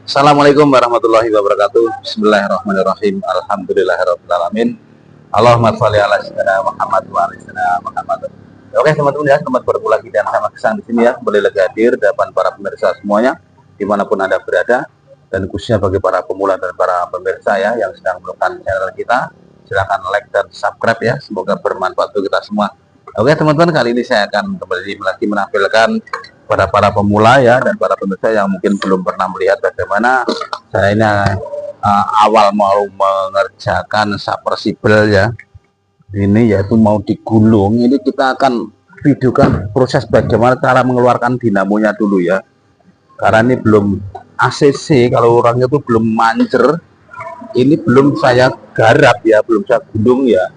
Assalamualaikum warahmatullahi wabarakatuh. Bismillahirrahmanirrahim. Alhamdulillahirrahmanirrahim. Allahumma sholli ala sayyidina Muhammad wa ala sayyidina Muhammad. Oke teman-teman ya, selamat bertemu lagi dan sama kesang di sini ya. Kembali lagi hadir depan para pemirsa semuanya dimanapun Anda berada, dan khususnya bagi para pemula dan para pemirsa ya yang sedang menemukan channel kita, silahkan like dan subscribe ya. Semoga bermanfaat untuk kita semua. Oke teman-teman, kali ini saya akan kembali lagi menampilkan pada para pemula ya dan para pemirsa yang mungkin belum pernah melihat bagaimana saya ini awal mau mengerjakan submersible ya. Ini yaitu mau digulung. Ini kita akan videokan proses bagaimana cara mengeluarkan dinamonya dulu ya. Karena ini belum ACC, kalau orangnya itu belum manjer. Ini belum saya garap ya, belum saya gulung ya.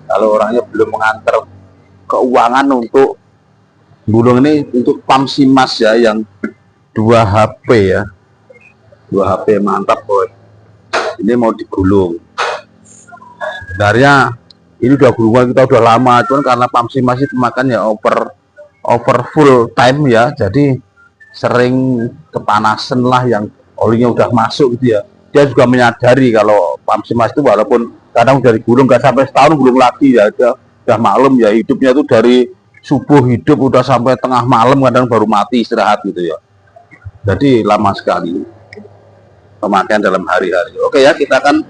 Kalau orangnya belum mengantar keuangan untuk gulung ini, untuk pam simas ya yang 2 HP ya, 2 HP mantap boy. Ini mau digulung. Sebenarnya ini udah gulungan kita udah lama, cuman karena pam simas itu makannya over full time ya, jadi sering kepanasan lah, yang olinya udah masuk gitu ya. Dia juga menyadari kalau pam simas itu walaupun kadang dari gulung gak sampai setahun gulung lagi ya, udah maklum ya, hidupnya itu dari subuh hidup udah sampai tengah malam, kadang baru mati istirahat gitu ya. Jadi lama sekali pemakaian dalam hari-hari. Oke ya, kita akan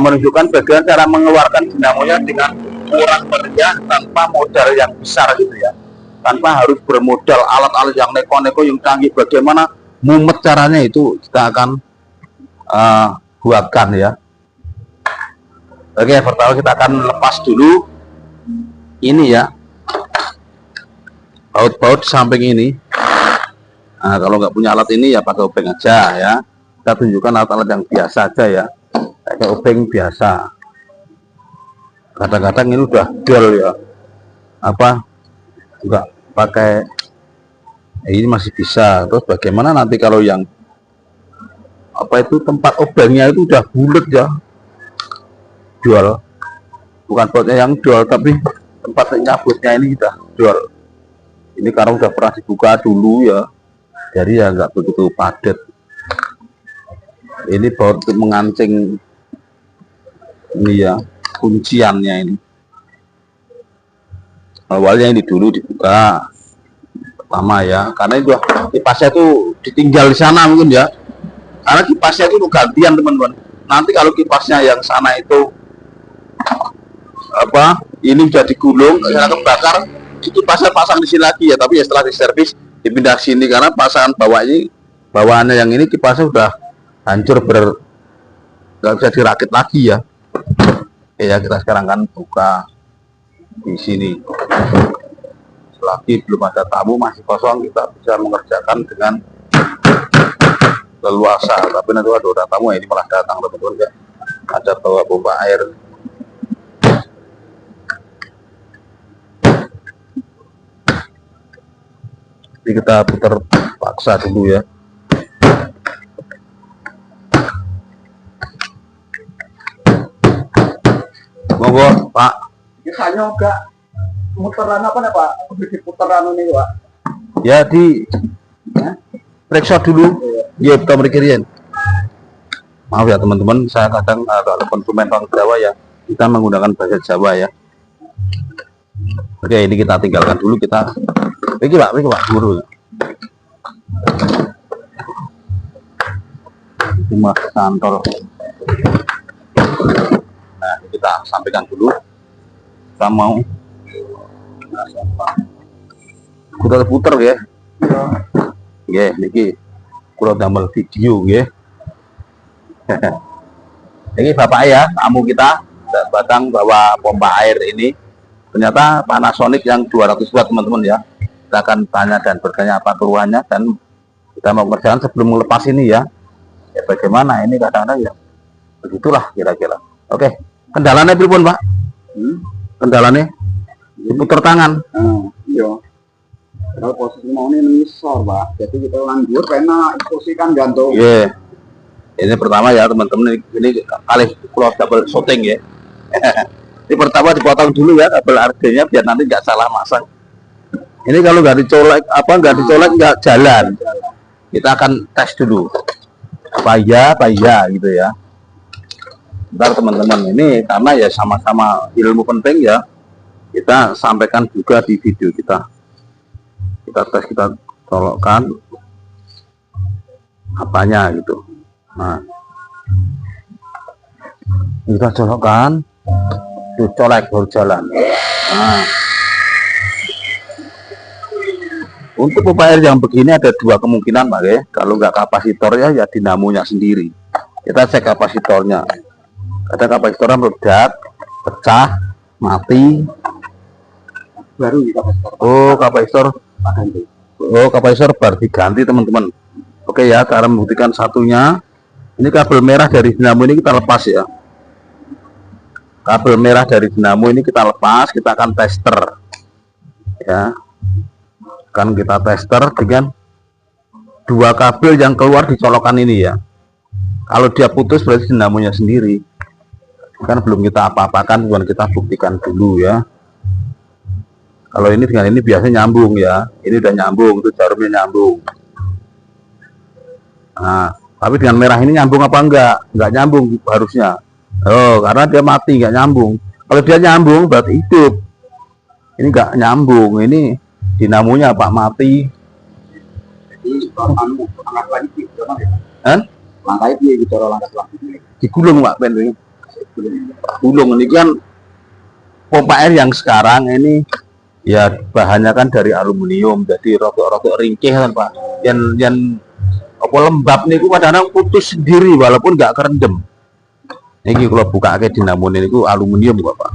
menunjukkan bagaimana cara mengeluarkan dinamonya dengan murah meriah tanpa modal yang besar gitu ya, tanpa harus bermodal alat-alat yang neko-neko yang canggih. Bagaimana mumet caranya itu kita akan buatkan ya. Oke, pertama kita akan lepas dulu ini ya, baut-baut samping ini. Nah, kalau nggak punya alat ini ya pakai obeng aja ya. Kita tunjukkan alat-alat yang biasa aja ya, pakai obeng biasa. Kadang-kadang ini udah dol ya, apa nggak pakai ini masih bisa. Terus bagaimana nanti kalau yang apa itu tempat obengnya itu udah bulat ya, dol, bukan bautnya yang dol tapi tempat nyabutnya ini udah dol. Ini karena udah pernah dibuka dulu ya, jadi ya nggak begitu padat. Ini baut untuk mengancing ini ya, kunciannya ini. Awalnya ini dulu dibuka pertama ya, karena itu kipasnya itu ditinggal di sana mungkin ya, karena kipasnya itu gantian teman-teman. Nanti kalau kipasnya yang sana itu apa, ini udah digulung, saya kebakar, itu pasang di sini lagi ya, tapi ya setelah diservis dipindah sini karena pasangan bawaannya yang ini kipasnya udah hancur, nggak bisa dirakit lagi ya. Ya kita sekarang kan buka di sini, selagi belum ada tamu masih kosong, kita bisa mengerjakan dengan leluasa. Tapi nanti ada tamu ini malah datang teman-teman ya, ada bawa pompa air. Jadi kita putar paksa dulu ya. Monggo Pak. Ini hanya enggak muteran apa nih Pak? Di putaran ini Pak. Ya di periksa dulu. Iya kita berkirim. Maaf ya teman-teman, saya kadang kalau konsumen orang Jawa ya, kita menggunakan bahasa Jawa ya. Oke, ini kita tinggalkan dulu, kita Iki Pak guru. Ini mas kantor. Nah, kita sampaikan dulu. Kita mau putar-putar ya. Ya, niki kurang damel video ya. Ini Bapak ya, tamu kita datang bawa pompa air ini. Ternyata Panasonic yang 200 watt teman-teman ya. Kita akan tanya dan bertanya apa keluhannya, dan kita mau kerjaan sebelum melepas ini ya. Ya bagaimana ini kadang-kadang ya begitulah kira-kira. Oke, kendalanya pripun Pak? Kendalanya diputar tangan. Iya. Kalau posisi mau ini misor Pak, jadi kita lanjut karena posisikan gantung. Iya. Ini pertama ya teman-teman, ini kali pulau double shooting ya. Ini pertama dipotong dulu ya kabel argenya biar nanti nggak salah masang. Ini kalau nggak dicolek nggak jalan. Kita akan tes dulu. paya gitu ya. Ntar teman-teman ini karena ya sama-sama ilmu penting ya, kita sampaikan juga di video kita. Kita tes, kita colokkan apanya gitu. Nah, kita colokkan, tuh colek baru jalan. Nah, untuk pompa air yang begini ada dua kemungkinan Pak ya. Kalau nggak kapasitor ya dinamonya sendiri. Kita cek kapasitornya. Ada kapasitornya meledak, pecah, mati. Baru di kapasitor. Oh, kapasitor. Ganti. Oh, kapasitor baru diganti teman-teman. Oke ya, cara membuktikan satunya. Ini kabel merah dari dinamo ini kita lepas ya. Kabel merah dari dinamo ini kita lepas, kita akan tester. Ya. Kan kita tester dengan dua kabel yang keluar dicolokkan ini ya. Kalau dia putus berarti dinamonya sendiri. Kan belum kita apa-apakan, cuma kita buktikan dulu ya. Kalau ini dengan ini biasanya nyambung ya. Ini udah nyambung, itu jarumnya nyambung. Nah, tapi dengan merah ini nyambung apa enggak? Enggak nyambung harusnya. Oh, karena dia mati, enggak nyambung. Kalau dia nyambung berarti hidup. Ini enggak nyambung, ini dinamonya Pak mati. Jadi kalau angkat lagi gitu Kan? langkahnya dia gitu langkah selanjutnya. Digulung Pak Ben ini. Gulung ini kan pompa air yang sekarang ini ya bahannya kan dari aluminium, jadi rotok-rotok ringkih kan Pak. Yang apa lembab nih, kadang-kadang putus sendiri walaupun nggak kerendam. Ini kalau buka ke dinamo ini aluminium kok Pak.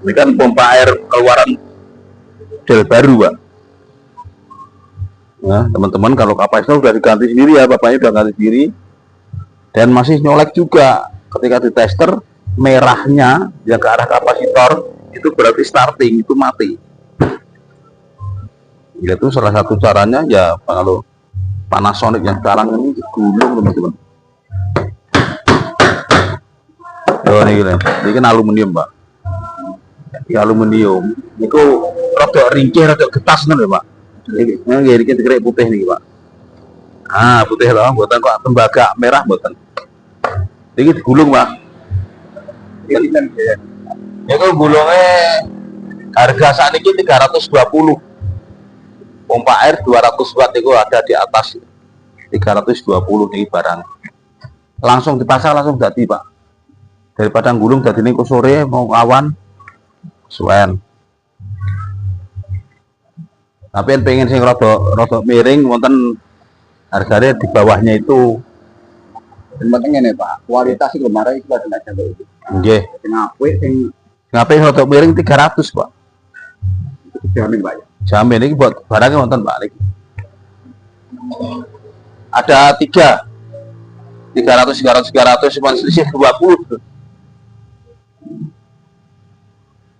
Ini kan pompa air keluaran model baru Pak. Nah, teman-teman kalau kapasitor sudah diganti sendiri ya, bapaknya sudah ganti sendiri dan masih nyolek juga. Ketika ditester merahnya yang ke arah kapasitor itu berarti starting, itu mati. Itu salah satu caranya ya kalau Panasonic yang sekarang ini gulung teman-teman. Oh ini kan aluminium Pak. Ini aluminium. Itu rada ringkih, rada getas nih Pak. Ini dikira putih nih Pak. Ah putih loh, buatan kok tembaga merah buatan. Ini digulung Pak. Ya kalau gulungnya harga saat ini 320. Pompa air 200 watt itu ada di atas 320 nih barang. Langsung dipasang langsung jadi Pak. Daripada gulung jadi ini ke sore mau awan suwen. Tapi yang pengen sing rada miring wonten harganya di bawahnya itu. Yang penting ini Pak, kualitas itu kemarin itu ada nggak itu. Nggih. Ngapain rada miring 300 Pak. Jamin Pak ya. Jamin ini buat barangnya wonten Pak. Ada 300 cuma selisih 20.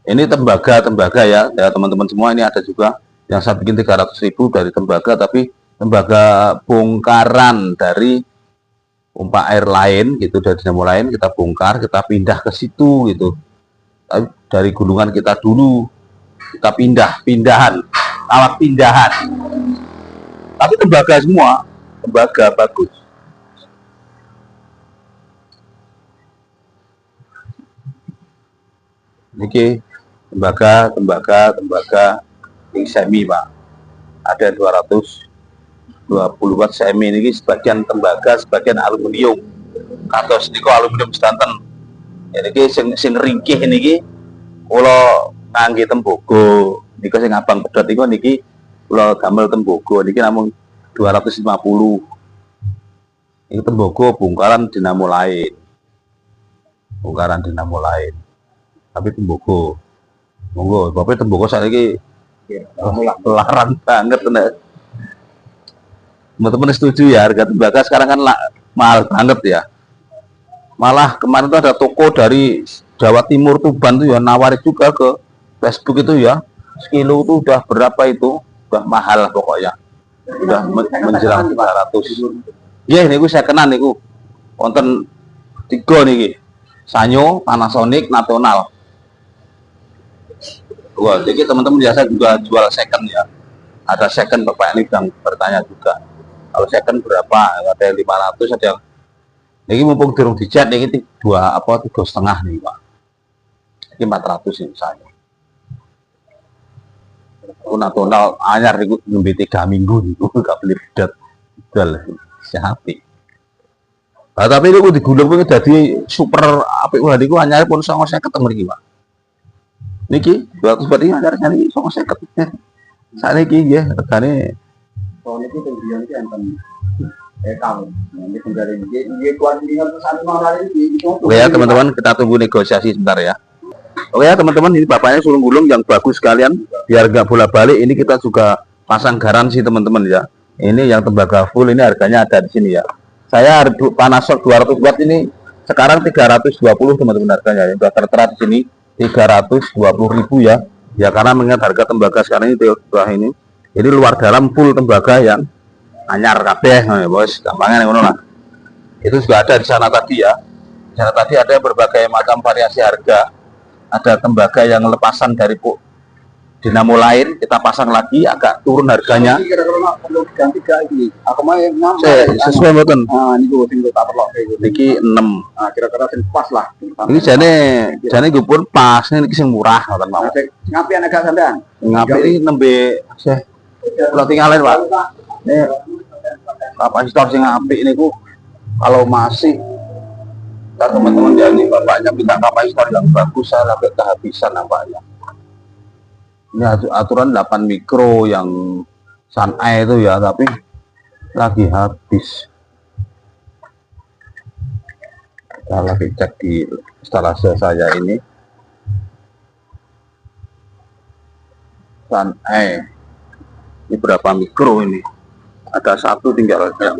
Ini tembaga ya teman-teman semua, ini ada juga yang saya bikin 300.000 dari tembaga, tapi tembaga bongkaran dari pompa air lain gitu, dari dinamo lain kita bongkar, kita pindah ke situ gitu. Tapi dari gulungan kita dulu kita pindahan alat pindahan, tapi tembaga semua, tembaga bagus. Oke, tembaga ini semi Pak, ada 220 watt semi ini, sebagian tembaga sebagian aluminium, kados niko aluminium sedanten. Ini sing ringkih ini kalau ngangge tembogo niko sing abang pedot niko niki kalau gamel tembogo niki namun 250. Ini tembogo bongkaran dinamo lain, tapi tembogo monggo bapak tembogo saat ini larang banget teman-teman. Setuju ya, harga tembaga sekarang kan mahal banget ya. Malah kemarin tuh ada toko dari Jawa Timur Tuban tuh ya nawarin juga ke Facebook itu ya, sekilo tuh udah berapa itu, udah mahal pokoknya, udah menjelang 300. Ya ini saya kenal nih konten 3 nih Sanyo, Panasonic, Nasional. Wah, jadi teman-teman biasa juga jual second ya. Ada second Bapak ini yang bertanya juga. Kalau second berapa? Ada yang 500, ada yang ini mumpung durung dicat ini tiga setengah nih Pak. Ini 400 ini saya. Tonal anyar itu nembe 3 minggu niku gak beli bedat jual siapi. Nah, tapi ini gue digulung gue jadi super apik wah niku anyar pun 950 mriki Pak. Niki 200 berarti anyar nyari 950. Saiki nggih regane Soalnya itu pembelian itu enten kamu. Nanti pembelian ini tuan tinggal pesan mahal ini. Oke ya teman-teman, kita tunggu negosiasi sebentar ya. Oke ya teman-teman, ini bapaknya suruh gulung yang bagus sekalian biar nggak bolak-balik. Ini kita juga pasang garansi teman-teman ya. Ini yang tembaga full, ini harganya ada di sini ya. Saya Panasonic 200 watt ini sekarang 320 teman-teman harganya ya. Sudah tertera di sini 320.000 ya. Ya karena mengingat harga tembaga sekarang ini jadi luar dalam full tembaga yang anyar kabeh ya bos, gampangnya ngono lah. Itu juga ada di sana tadi ya. Di sana tadi ada berbagai macam variasi harga. Ada tembaga yang lepasan dari dinamo lain, kita pasang lagi agak turun harganya. Kira-kira perlu ganti gak ini? Aku mau yang sesuai mboten. Ah, ini gue tinggal tak perlu kayak gitu. Niki 6. Ah, kira-kira sing pas lah. Ini jane gue pun pas, ini sing murah ngoten mau. Ngapi anak gak sampean? Ngapi ini nembe kalau tinggalin Pak. Ini kapasitor sing apik niku kalau masih teman-teman jadi bapaknya minta kapasitor yang bagus saya sampai kehabisan nampaknya. Ini aturan 8 mikro yang Sunai itu ya, tapi lagi habis. Kita lagi cek di instalasi saya ini. Sunai ini berapa mikro ini? Ada satu tinggal aja.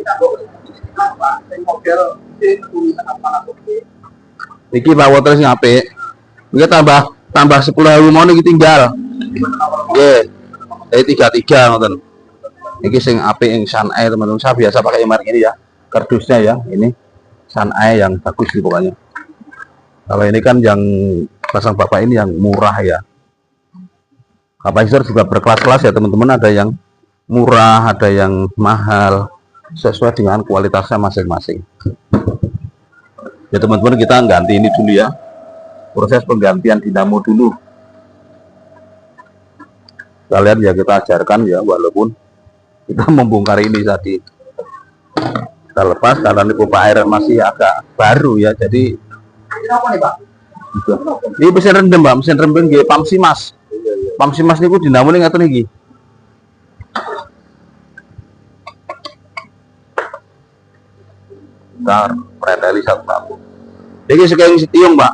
Iki Pak Water sing apik. Iki tambah 10.000 mau niki tinggal. Nggih. Dari 33 ngoten. Iki sing apik yang Sunai teman-teman. Saya biasa pakai merek ini ya. Kardusnya ya, ini Sunai yang bagus nih pokoknya. Kalau ini kan yang pasang Bapak ini yang murah ya. Kapasitor juga berkelas-kelas ya teman-teman, ada yang murah, ada yang mahal, sesuai dengan kualitasnya masing-masing. Ya teman-teman, kita ganti ini dulu ya, proses penggantian dinamo dulu. Kalian ya kita ajarkan ya, walaupun kita membongkar ini tadi. Kita lepas karena ini pompa air masih agak baru ya, jadi Ini apa nih Pak? ini mesin rendem Mbak, mesin rendem nggih Pamsimas. Pamsimas niku dinamo ning ngaten iki. Bentar, preteli satu-satu. Iki sekeng Setiung, Pak.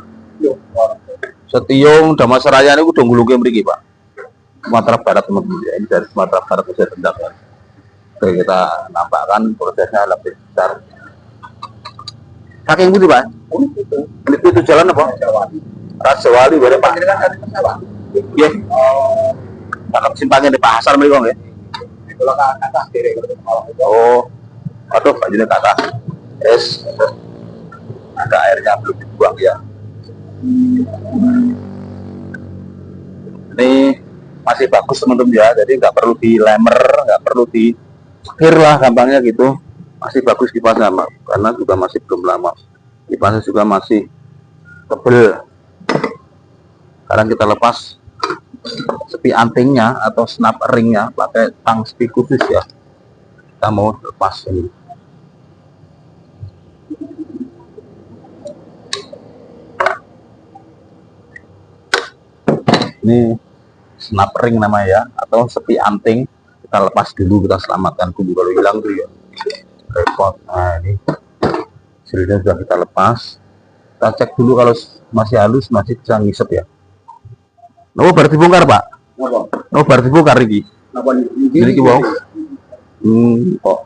Setiung Damasraya niku udah ngulunge mriki, Pak. Sumatera Barat teman-teman ya. Ini dari Sumatera Barat ke Sendang ya. Oke, kita nampakkan prosesnya lebih besar. Saking putih, Pak. Itu jalan apa? Rajawali bare Pak. Nggih. Kalau simpangnya di pasar mriki nggih. Kalau ke atas kiri. Oh. Aduh, bajunya ke atas. Es. Ada airnya belum dibuang ya. Ini masih bagus teman-teman ya. Jadi nggak perlu dilemer, nggak perlu disekir lah gampangnya gitu. Masih bagus kipasnya, karena juga masih belum lama. Kipasnya juga masih tebel. Sekarang kita lepas sepi antingnya atau snap ringnya pakai tang sepi khusus ya. Kita mau lepas ini. Ini snap ring namanya ya, atau sepi anting. Kita lepas dulu, kita selamatkan dulu kalau hilang tuh ya repot. Nah ini silnya sudah kita lepas, kita cek dulu kalau masih halus, masih bisa ngisep ya. Oh berarti bongkar Pak? Oh berarti bongkar ini. Ini ki wong. Kok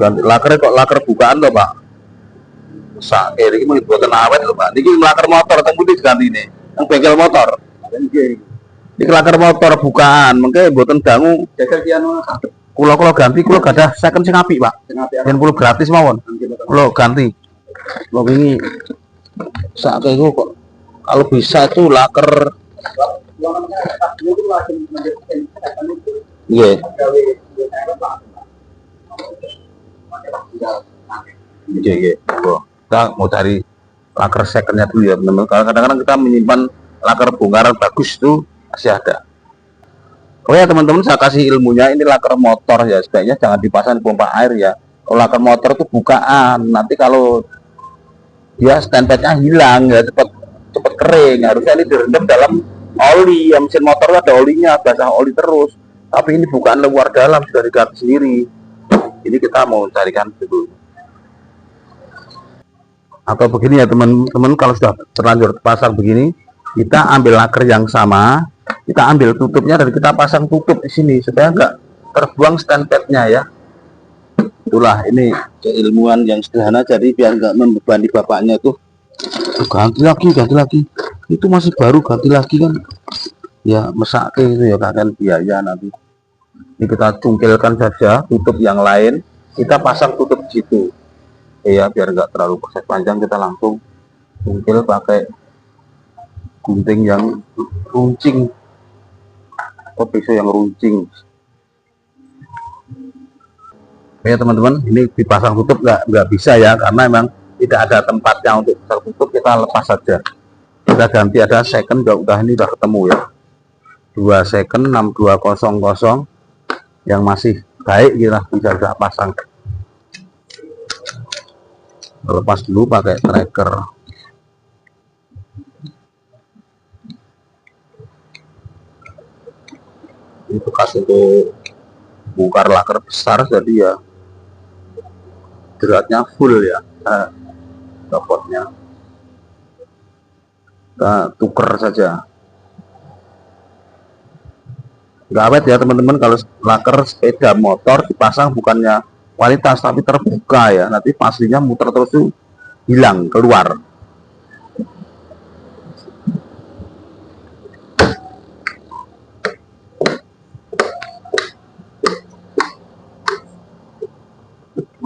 ganti laker kok laker bukaan toh Pak? Sak kiri iki mau buatan awet lho Pak. Niki laker motor teng pundi diganti ini? Yang bengkel motor. Iki laker motor bukaan, mengke mboten dangu. Jagal ki anu Kula ganti, kula gadah second sing apik, Pak. Yen kula gratis mawon. Kula ganti. Kula wingi sak iku kok kalau bisa itu laker Iya. Iya. Kita mau cari laker secondnya dulu ya teman-teman. Kalau kadang-kadang kita menyimpan laker bongkaran bagus itu masih ada. Oh ya teman-teman, saya kasih ilmunya, ini laker motor ya, sebaiknya jangan dipasang di pompa air ya. Kalau laker motor itu bukaan, nanti kalau dia standpadnya hilang ya, cepat kering. Harusnya ini direndam dalam oli ya, mesin motor ada olinya, basah oli terus. Tapi ini bukaan luar dalam, sudah diganti sendiri. Ini kita mau carikan dulu. Atau begini ya teman-teman, kalau sudah terlanjur pasang begini, kita ambil laker yang sama, kita ambil tutupnya dan kita pasang tutup di sini supaya enggak terbuang standpadnya ya. Itulah ini keilmuan yang sederhana, jadi biar enggak membebani bapaknya itu ganti lagi itu masih baru ganti lagi kan ya, mesake itu ya kan biaya nanti. Ini kita cungkilkan saja tutup yang lain, kita pasang tutup di situ ya, biar enggak terlalu proses panjang. Kita langsung cungkil pakai gunting yang runcing atau pisau yang runcing. Oke teman-teman, ini dipasang tutup nggak bisa ya, karena memang tidak ada tempatnya untuk tertutup. Kita lepas saja, kita ganti ada second, udah ini udah ketemu ya, 2 second 6200 yang masih baik, kita bisa pasang. Lepas dulu pakai tracker. Itu bekas untuk bongkar laker besar, jadi ya beratnya full ya, dapatnya kita tuker saja. Nggak awet ya teman-teman, kalau laker sepeda motor dipasang bukannya kualitas tapi terbuka ya, nanti pastinya muter terus tuh hilang keluar.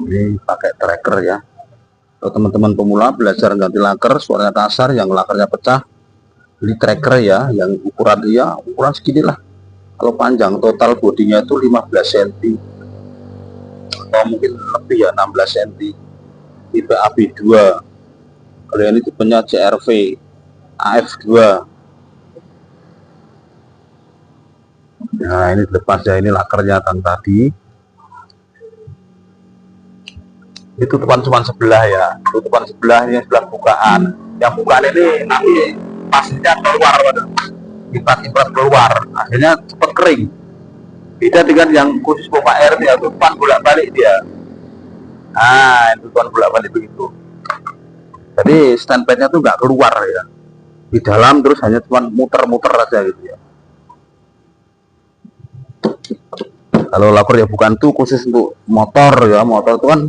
Ini pakai tracker ya. Kalau teman-teman pemula belajar ganti laker, suaranya kasar, yang lakernya pecah, beli tracker ya, yang ukuran segini lah. Kalau panjang total bodinya itu 15 cm atau mungkin lebih ya, 16 cm. Tipe AB2. Kalau ini tipenya CRV AF2. Nah ini lepas ya, ini lakernya kan tadi. Itu tutupan cuma sebelah ya, tutupan sebelah, ini sebelah bukaan. Yang bukaan ini nanti pastinya keluar, kipas keluar, akhirnya cepat kering. Beda dengan yang khusus pompa air ya, tutupan bolak-balik dia. Nah, tutupan bolak-balik begitu. Jadi standpadnya tuh nggak keluar ya, di dalam terus hanya cuma muter-muter aja gitu ya. Kalau laker ya bukan tuh khusus untuk motor ya, motor itu kan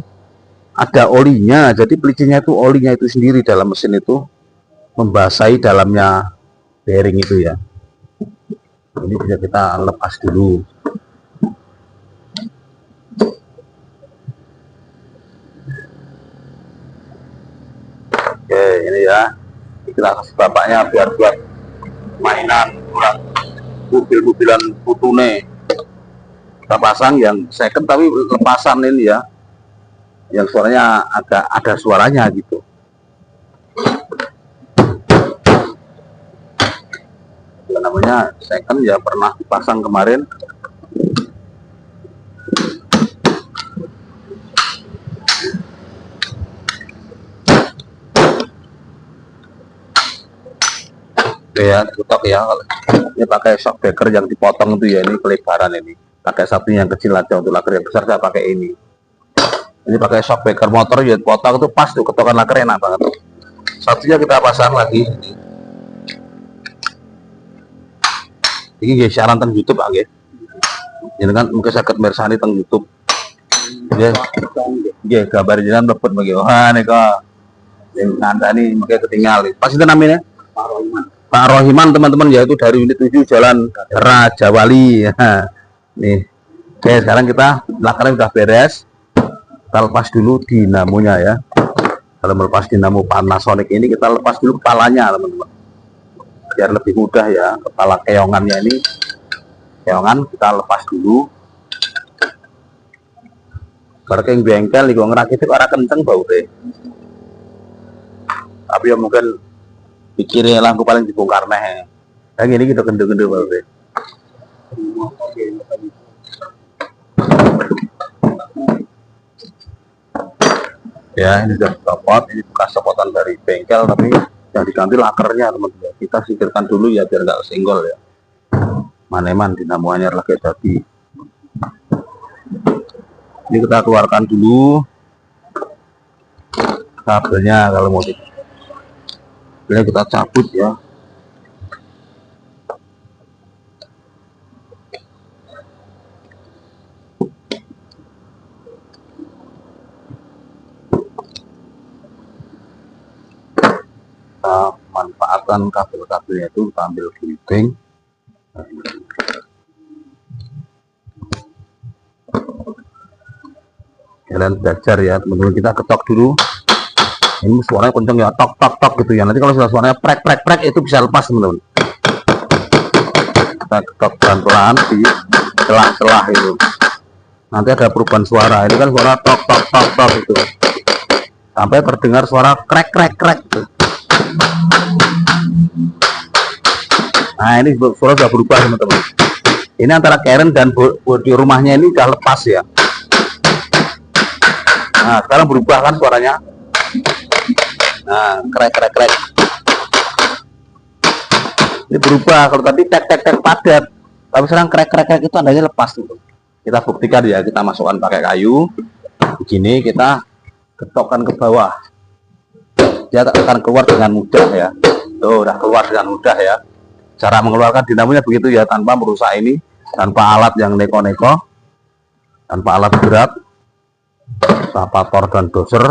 ada olinya, jadi pelicinya itu olinya itu sendiri dalam mesin itu membasahi dalamnya bearing itu ya. Ini bisa kita lepas dulu. Oke, ini ya, kita kasih bapaknya biar buat mainan mobil-mobilan putune. Kita pasang yang second tapi lepasan ini ya, yang suaranya agak ada suaranya gitu. Yang namanya second ya, pernah dipasang kemarin. Oke ya, tutup ya. Ini pakai shock breaker yang dipotong itu ya, ini kelebaran ini. Pakai satunya yang kecil aja, untuk laker yang besar saya pakai ini. Ini pakai shock breaker motor ya, potong itu pas tuh, ketokan laker enak banget. Satunya kita pasang lagi. Ini guys, siaran teng YouTube aja. Ini kan mungkin saya mersani teng YouTube. Ya, gambar jalan dapat bagi. Wah, nih kok. Yang ngandani mungkin ketinggalan. Pas itu namanya Pak Rohiman teman-teman, yaitu dari unit 7 Jalan Raja Wali. Nih, oke, sekarang kita lakernya udah beres. Kita lepas dulu dinamonya ya. Kalau melepas dinamo Panasonic ini, kita lepas dulu kepalanya teman-teman. biar lebih mudah ya. Kepala keongannya ini, keongan kita lepas dulu. Bareng bengkel iku ngerakit itu arah kenceng bau deh. Tapi ya mungkin pikirnya lampu paling dibongkar nih. Yang ini kita gendut-gendut bau deh. Ya ini sudah copot, ini bekas copotan dari bengkel tapi yang diganti lakernya teman-teman. Kita singkirkan dulu ya biar nggak senggol ya. Maneman dinamo anyar lagi tadi. Ini kita keluarkan dulu kabelnya kalau mau ini kita cabut ya. Kita manfaatkan kabel-kabelnya itu, kita ambil gunting. Kalian belajar ya teman-teman, kita ketok dulu. Ini suaranya kenceng ya, tok tok tok gitu ya. Nanti kalau sudah suaranya prek prek prek itu bisa lepas teman-teman. Kita ketok pelan-pelan di celah-celah itu. Nanti ada perubahan suara. Ini kan suara tok tok tok tok itu. Sampai terdengar suara krek krek krek gitu. Nah ini suara sudah berubah teman-teman. Ini antara keren dan bodi rumahnya ini sudah lepas ya. Nah sekarang berubah kan suaranya. Nah krek krek krek. Ini berubah. Kalau tadi tek tek tek padat, tapi sekarang krek krek krek itu tandanya lepas tuh. Kita buktikan ya, kita masukkan pakai kayu. Begini kita ketokkan ke bawah. Dia akan keluar dengan mudah ya. Tuh udah keluar dengan mudah ya. Cara mengeluarkan dinamonya begitu ya, tanpa merusak ini, tanpa alat yang neko-neko, tanpa alat berat, evaporator dan doser.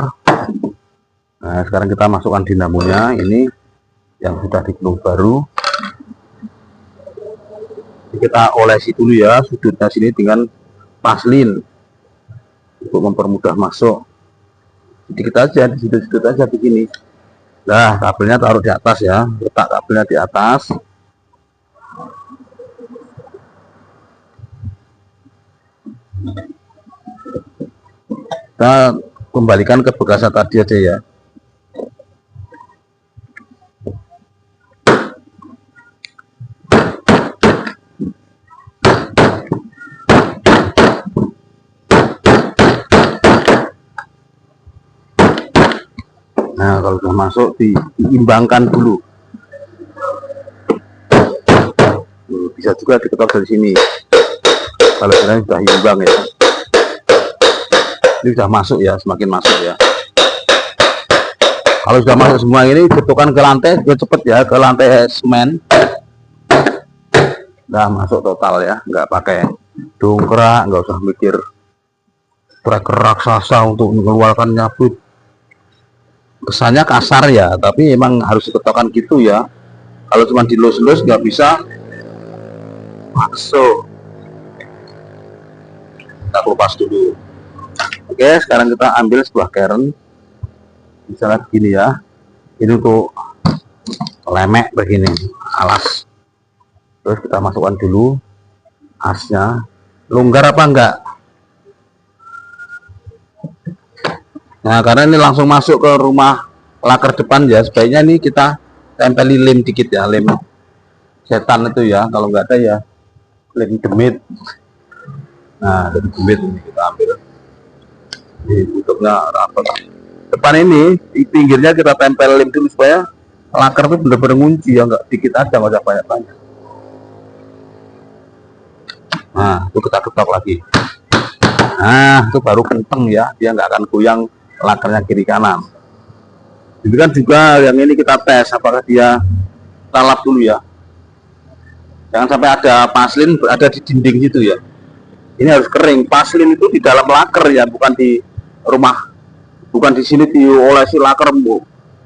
Nah sekarang kita masukkan dinamonya ini yang sudah digulung baru. Kita olesi dulu ya sudutnya sini dengan paslin untuk mempermudah masuk. Sedikit aja, di sudut-sudut aja begini. Nah kabelnya taruh di atas ya, letak kabelnya di atas. Kita kembalikan ke bekasnya tadi aja ya. Nah kalau sudah masuk diimbangkan dulu. Bisa juga diketok dari sini. Kalau sekarang sudah imbang ya. Ini sudah masuk ya, semakin masuk ya. Kalau sudah masuk semua ini ketukan ke lantai juga cepet ya, ke lantai semen. Udah masuk total ya, nggak pakai dongkrak, nggak usah mikir tracker raksasa untuk mengeluarkan nyabut. Kesannya kasar ya, tapi emang harus diketokan gitu ya. Kalau cuma dilus-lus nggak bisa masuk. Kita lepas dulu. Oke, sekarang kita ambil sebuah keren, misalnya begini ya. Ini untuk lemek begini, alas. Terus kita masukkan dulu asnya. Longgar apa enggak? Nah, karena ini langsung masuk ke rumah laker depan ya, sebaiknya ini kita tempeli lem dikit ya, lem setan itu ya. Kalau enggak ada ya lem demit. Nah, lem demit ini kita ambil. Ini bentuknya rapat. Depan ini di pinggirnya kita tempel lem dulu supaya laker itu benar-benar ngunci ya, enggak dikit aja, enggak usah banyak-banyak. Nah itu kita ketok lagi. Nah itu baru kenceng ya, dia nggak akan goyang lakernya kiri kanan. Itu kan juga yang ini kita tes apakah dia talap dulu ya. Jangan sampai ada paslin ada di dinding situ ya. Ini harus kering. Paslin itu di dalam laker ya, bukan di rumah, bukan di sini diolesi laker,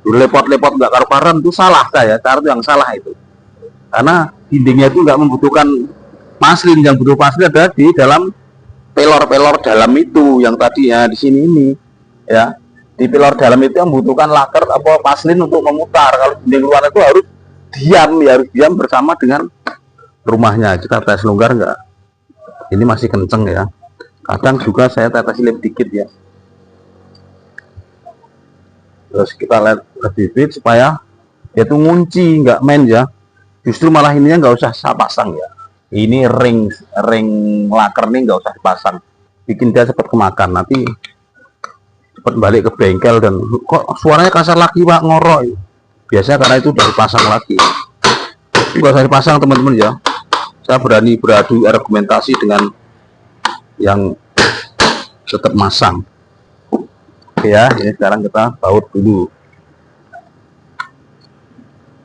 lepot-lepot nggak karu-karuan. Itu salah saya, cara yang salah itu. Karena dindingnya itu nggak membutuhkan paslin, yang butuh paslin ada di dalam pelor-pelor dalam itu yang tadi ya di sini ini ya. Di pelor dalam itu yang membutuhkan laker apa paslin untuk memutar. Kalau dinding luar itu harus diam ya, harus diam bersama dengan rumahnya. Kita tes longgar enggak, ini masih kenceng ya. Kadang juga saya tetes lebih dikit ya, terus kita lihat lebih fit supaya itu ngunci, nggak main ya. Justru malah ininya nggak usah saya pasang ya, ini ring laker nih nggak usah dipasang, bikin dia cepat kemakan, nanti cepat balik ke bengkel. Dan kok suaranya kasar lagi Pak, ngorok. Biasanya karena itu udah dipasang lagi, nggak usah dipasang teman-teman ya. Saya berani beradu argumentasi dengan yang tetap masang. Oke ya, ini sekarang kita baut dulu.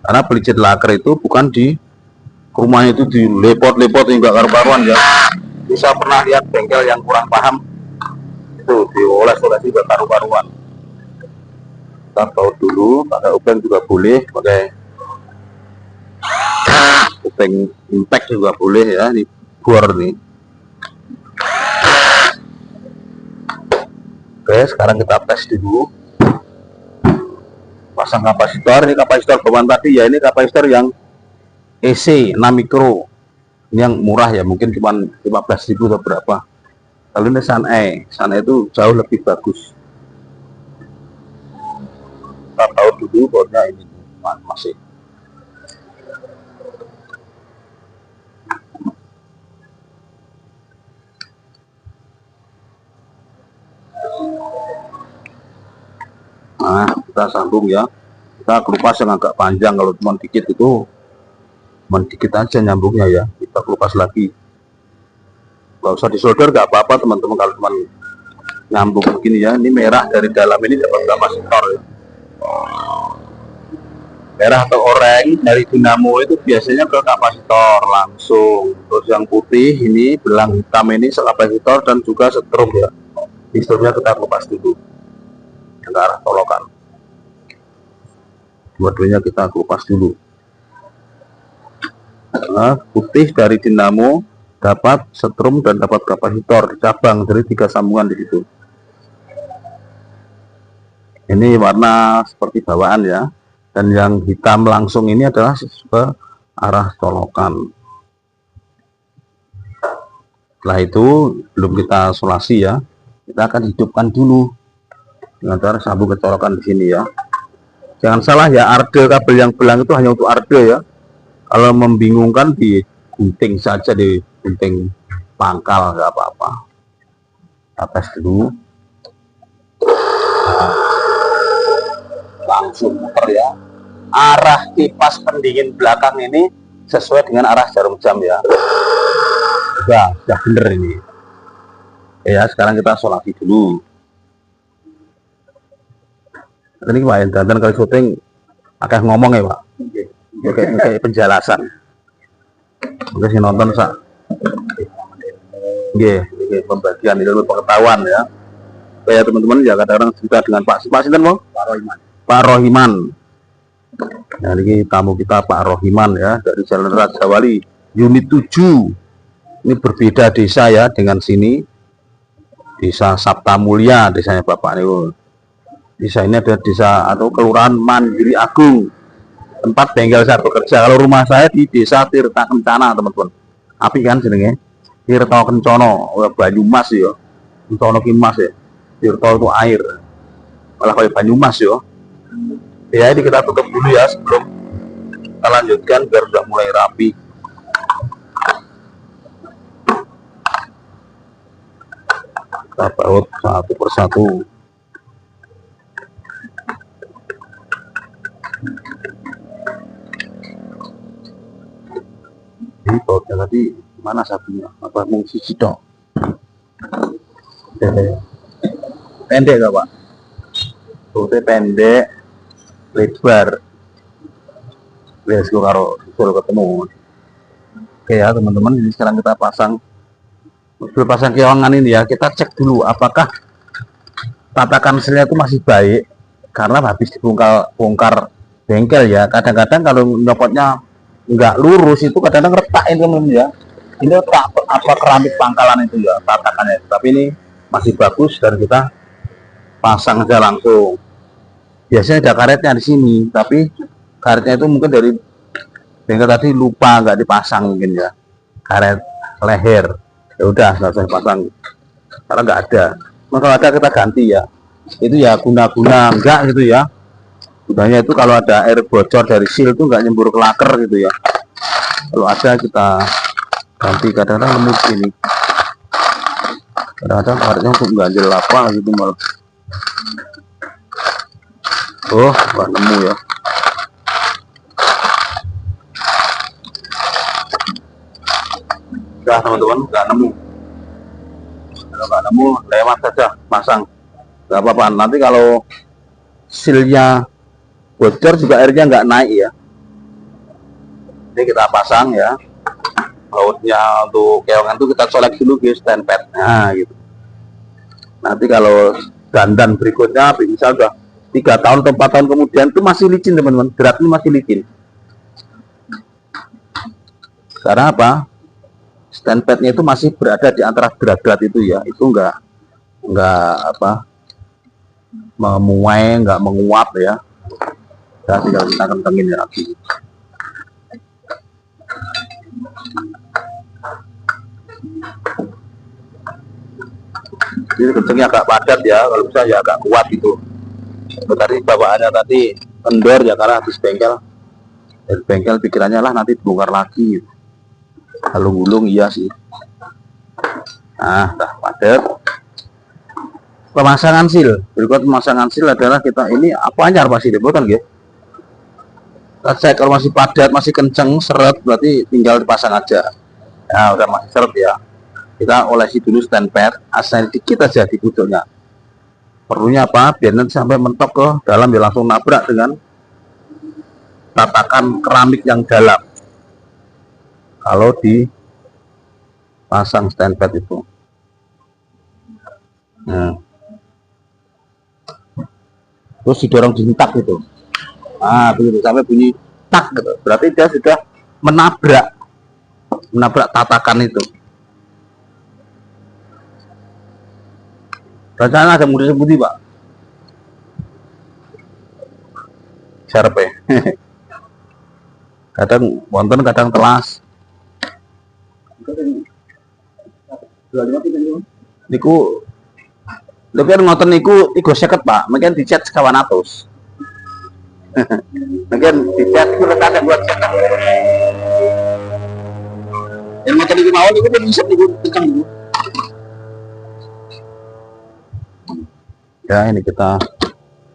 Karena pelicit laker itu bukan di rumahnya itu dilepot-lepot enggak karu-karuan ya. Bisa pernah lihat bengkel yang kurang paham itu dioles-oles juga karu-karuan. Kita baut dulu, pakai obeng juga boleh, pakai obeng impact juga boleh ya. Ini bor nih. Oke, sekarang kita tes dulu. Pasang kapasitor. Ini kapasitor bawaan tadi ya, ini kapasitor yang EC 6 mikro. Ini yang murah ya, mungkin cuma 15.000 atau berapa. Kalau ini Sun E itu jauh lebih bagus. Kita tahu dulu bautnya ini masih. Nah, kita sambung ya. Kita kelupas yang agak panjang, kalau cuma dikit itu cuma dikit aja nyambungnya ya. Kita kelupas lagi. Nggak usah disolder, nggak apa-apa teman-teman kalau cuma nyambung begini ya. Ini merah dari dalam ini dapat kapasitor ya. Merah atau oranye dari dinamo itu biasanya ke kapasitor langsung. Terus yang putih ini belang hitam ini kapasitor dan juga setrum ya. Pistolnya kita kelupas dulu ke arah colokan. Dua-duanya kita kupas dulu. Nah, putih dari dinamo dapat setrum dan dapat kapasitor cabang dari 3 sambungan di situ. Ini warna seperti bawaan ya. Dan yang hitam langsung ini adalah ke arah colokan. Setelah itu belum kita solasi ya. Kita akan hidupkan dulu dengan cara sambung ke colokan di sini ya. Jangan salah ya, arde kabel yang belang itu hanya untuk arde ya. Kalau membingungkan digunting saja, digunting pangkal nggak apa-apa. Kita tes dulu. Nah, langsung muter ya. Arah kipas pendingin belakang ini sesuai dengan arah jarum jam ya. Sudah bener ini. Ya, sekarang kita solasi dulu. Ini Pak Hendra, kali syuting akeh ngomong ya Pak. Oke, penjelasan. Oke, si nonton sak. Oke, pembagian ilmu pengetahuan ya. Oke ya teman-teman, ya kadang-kadang juga dengan Pak Sinten Bang? Pak Rohiman. Nah, ini tamu kita Pak Rohiman ya, dari Jalan Raja Wali, unit 7. Ini berbeda desa ya dengan sini. Desa Sabta Mulia, desanya Bapak ini. Desa ini ada desa atau kelurahan Mandiri Agung, tempat bengkel saya bekerja. Kalau rumah saya di desa Tirta Kencana teman-teman. Api kan jenenge Tirta Kencono, Banyumas ya. Kencono ki mas ya. Tirta itu air. Malah kayak Banyumas ya. Ya ini kita tutup dulu ya sebelum kita lanjutkan biar sudah mulai rapi. Kita baut satu persatu. Ini bautnya tadi mana satunya? Apa mungkin cidok? Pendek gak Pak? Bautnya pendek, lebar. Lihat kalau ketemu. Oke ya teman-teman, ini sekarang kita pasang. Sebelum pasang kewangan ini ya, kita cek dulu apakah tatakan selnya itu masih baik. Karena habis dibongkar bengkel ya. Kadang-kadang kalau nyopotnya nggak lurus itu kadang-kadang retak ini teman-teman ya. Ini retak apa keramik pangkalan itu ya tatakannya. Tapi ini masih bagus dan kita pasang aja langsung. Biasanya ada karetnya di sini, tapi karetnya itu mungkin dari bengkel tadi lupa nggak dipasang mungkin ya, karet leher, ya udah nggak usah dipasang karena nggak ada. Nah, kalau ada kita ganti ya, itu ya guna-guna enggak gitu ya. Gunanya itu kalau ada air bocor dari seal itu nggak nyembur ke laker gitu ya. Kalau ada kita ganti. Kadang-kadang lembut ini, kadang-kadang karetnya untuk ganjel apa gitu malah. Oh, nggak nemu ya. Udah teman-teman, nggak nemu. Kalau nggak nemu, lewat saja, pasang. Nggak apa-apa. Nanti kalau sealnya bocor juga airnya nggak naik ya. Ini kita pasang ya. Bautnya untuk keongan itu kita colek dulu guys, stand pad. Nah gitu. Nanti kalau dandan berikutnya, bisa udah 3 tahun atau 4 tahun kemudian itu masih licin teman-teman. Berat ini masih licin. Karena apa? Stand padnya itu masih berada di antara berat-berat itu ya. Itu enggak apa memuai, enggak menguap ya. Nah, tinggal kita kentengin ya lagi. Jadi kencengnya agak padat ya, kalau bisa ya agak kuat gitu. Tadi bawaannya tadi kendor ya karena habis bengkel. Dari bengkel pikirannya lah nanti dibongkar lagi. Kalau gulung iya sih. Nah, dah padat. Pemasangan seal. Berikut pemasangan seal adalah kita ini apa anyar pasti dibutuhkan gitu. Kita cek kalau masih padat, masih kenceng, seret, berarti tinggal dipasang aja. Nah, udah masih seret ya. Kita olesi dulu stand pad, asal dikit aja di pucuknya. Perlunya apa? Biar nanti sampai mentok ke dalam, dia langsung nabrak dengan tatakan keramik yang dalam. Kalau dipasang stand pad itu. Nah. Terus didorong dihentak gitu. Nah, begitu sampai bunyi tak gitu. Berarti dia sudah menabrak tatakan itu. Rencana ada mudah putih Pak. Sharp ya. Kadang wonten kadang telas. Niku lebih ngoten niku 350 Pak. Mungkin dicat sekawan atus. Mungkin dicat itu ada buat cetak. Yang ngoten niku mawon niku bisa niku kencang niku. Ya ini kita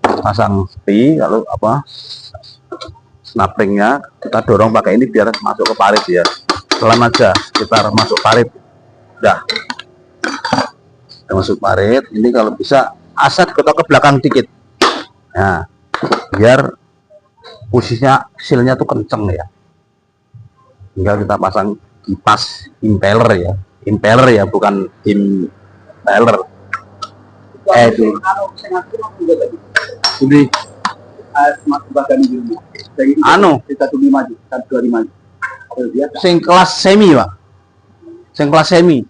pasang sepi, kalau apa snapringnya kita dorong pakai ini biar masuk ke parit ya. Pelan aja sekitar masuk parit. Udah masuk parit. Ini kalau bisa asat ketok ke belakang dikit. Nah, biar posisinya sealnya tuh kenceng ya. Tinggal kita pasang kipas impeller ya. Impeller ya, bukan impeller. Itu ini anu sing kelas semi Pak, sing kelas semi,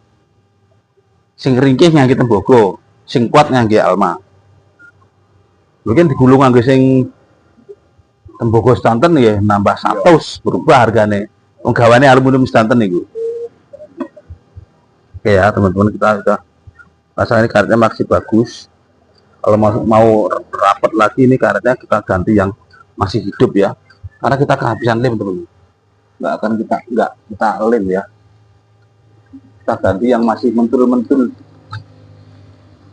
sing ringkih ngangge tembogo, sing kuat ngangge alma. Mungkin digulung ngangge sing tembogo sedanten ya nambah 100 berubah harganya. Wong gawane aluminium sedanten niku. Oke ya teman-teman, kita sudah pasang ini, karetnya masih bagus. Kalau mau rapat lagi ini karetnya kita ganti yang masih hidup ya, karena kita kehabisan lem teman-teman. Nggak akan kita lem ya, kita ganti yang masih mentul-mentul.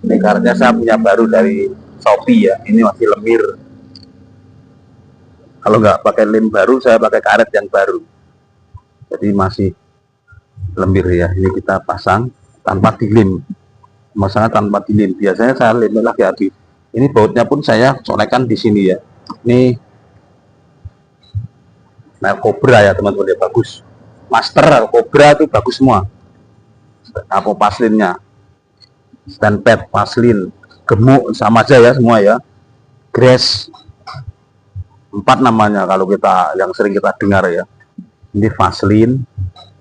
Ini karetnya saya punya baru dari Shopee ya, ini masih lemir. Kalau nggak pakai lem baru, saya pakai karet yang baru, jadi masih lembir ya. Ini kita pasang tanpa dilem. Masalah tanpa dilem, biasanya saya lem lagi habis. Ini bautnya pun saya colekkan di sini ya. Ini merek Cobra ya teman-teman ya, bagus. Master Cobra itu bagus semua. Apa paslinnya, stand pad, paslin, gemuk sama aja ya semua ya. Grass 4 namanya kalau kita yang sering kita dengar ya. Ini paslin,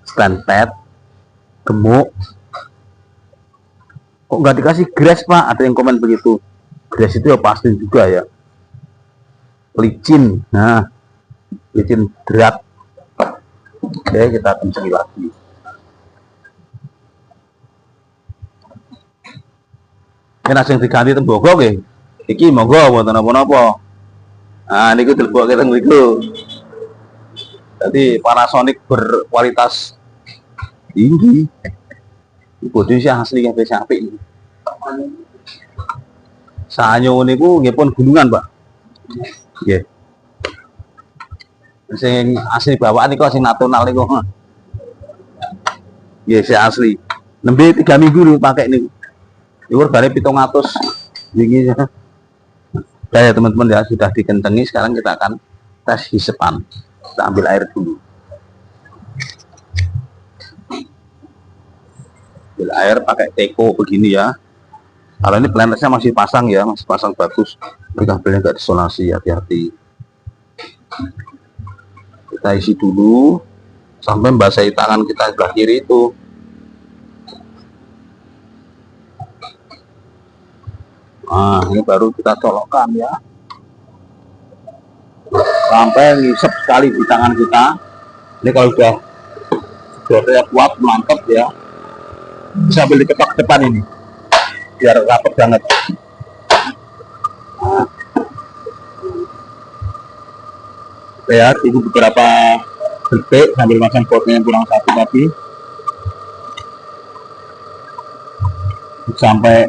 stand pad, gemuk. Kok nggak dikasih grass Pak? Ada yang komen begitu. Grass itu ya pasti juga ya. Licin, nah licin berat. Oke, kita kenceng lagi. Ini langsung diganti tembaga nggih. Iki monggo mboten napa-napa. Nah, niku dilebokke teng mriku. Jadi Panasonic berkualitas tinggi. Ini bodi sih asli kabeh apik. Sanyo niku nggih pun gunungan, Pak. Nggih. Sing asli bawaan niku sing nasional niku. Nggih, sing asli. Nembe 3 minggu niku pakai niku. Niku regane 700 wingi. Ya teman-teman ya, sudah dikencengi, sekarang kita akan tes hisepan. Kita ambil air dulu. Ambil air pakai teko begini ya. Kalau ini blendesnya masih pasang ya, masih pasang bagus. Ini kabelnya nggak disolasi, hati-hati. Kita isi dulu sampai membasahi tangan kita sebelah kiri itu. Nah, ini baru kita colokkan ya. Sampai ngisep sekali di tangan kita. Ini kalau sudah kuat, mantap ya. Bisa ambil diketok ke depan ini. Biar rapet banget. Nah. Ya, tunggu beberapa detik sambil masang potnya yang kurang satu tadi. Sampai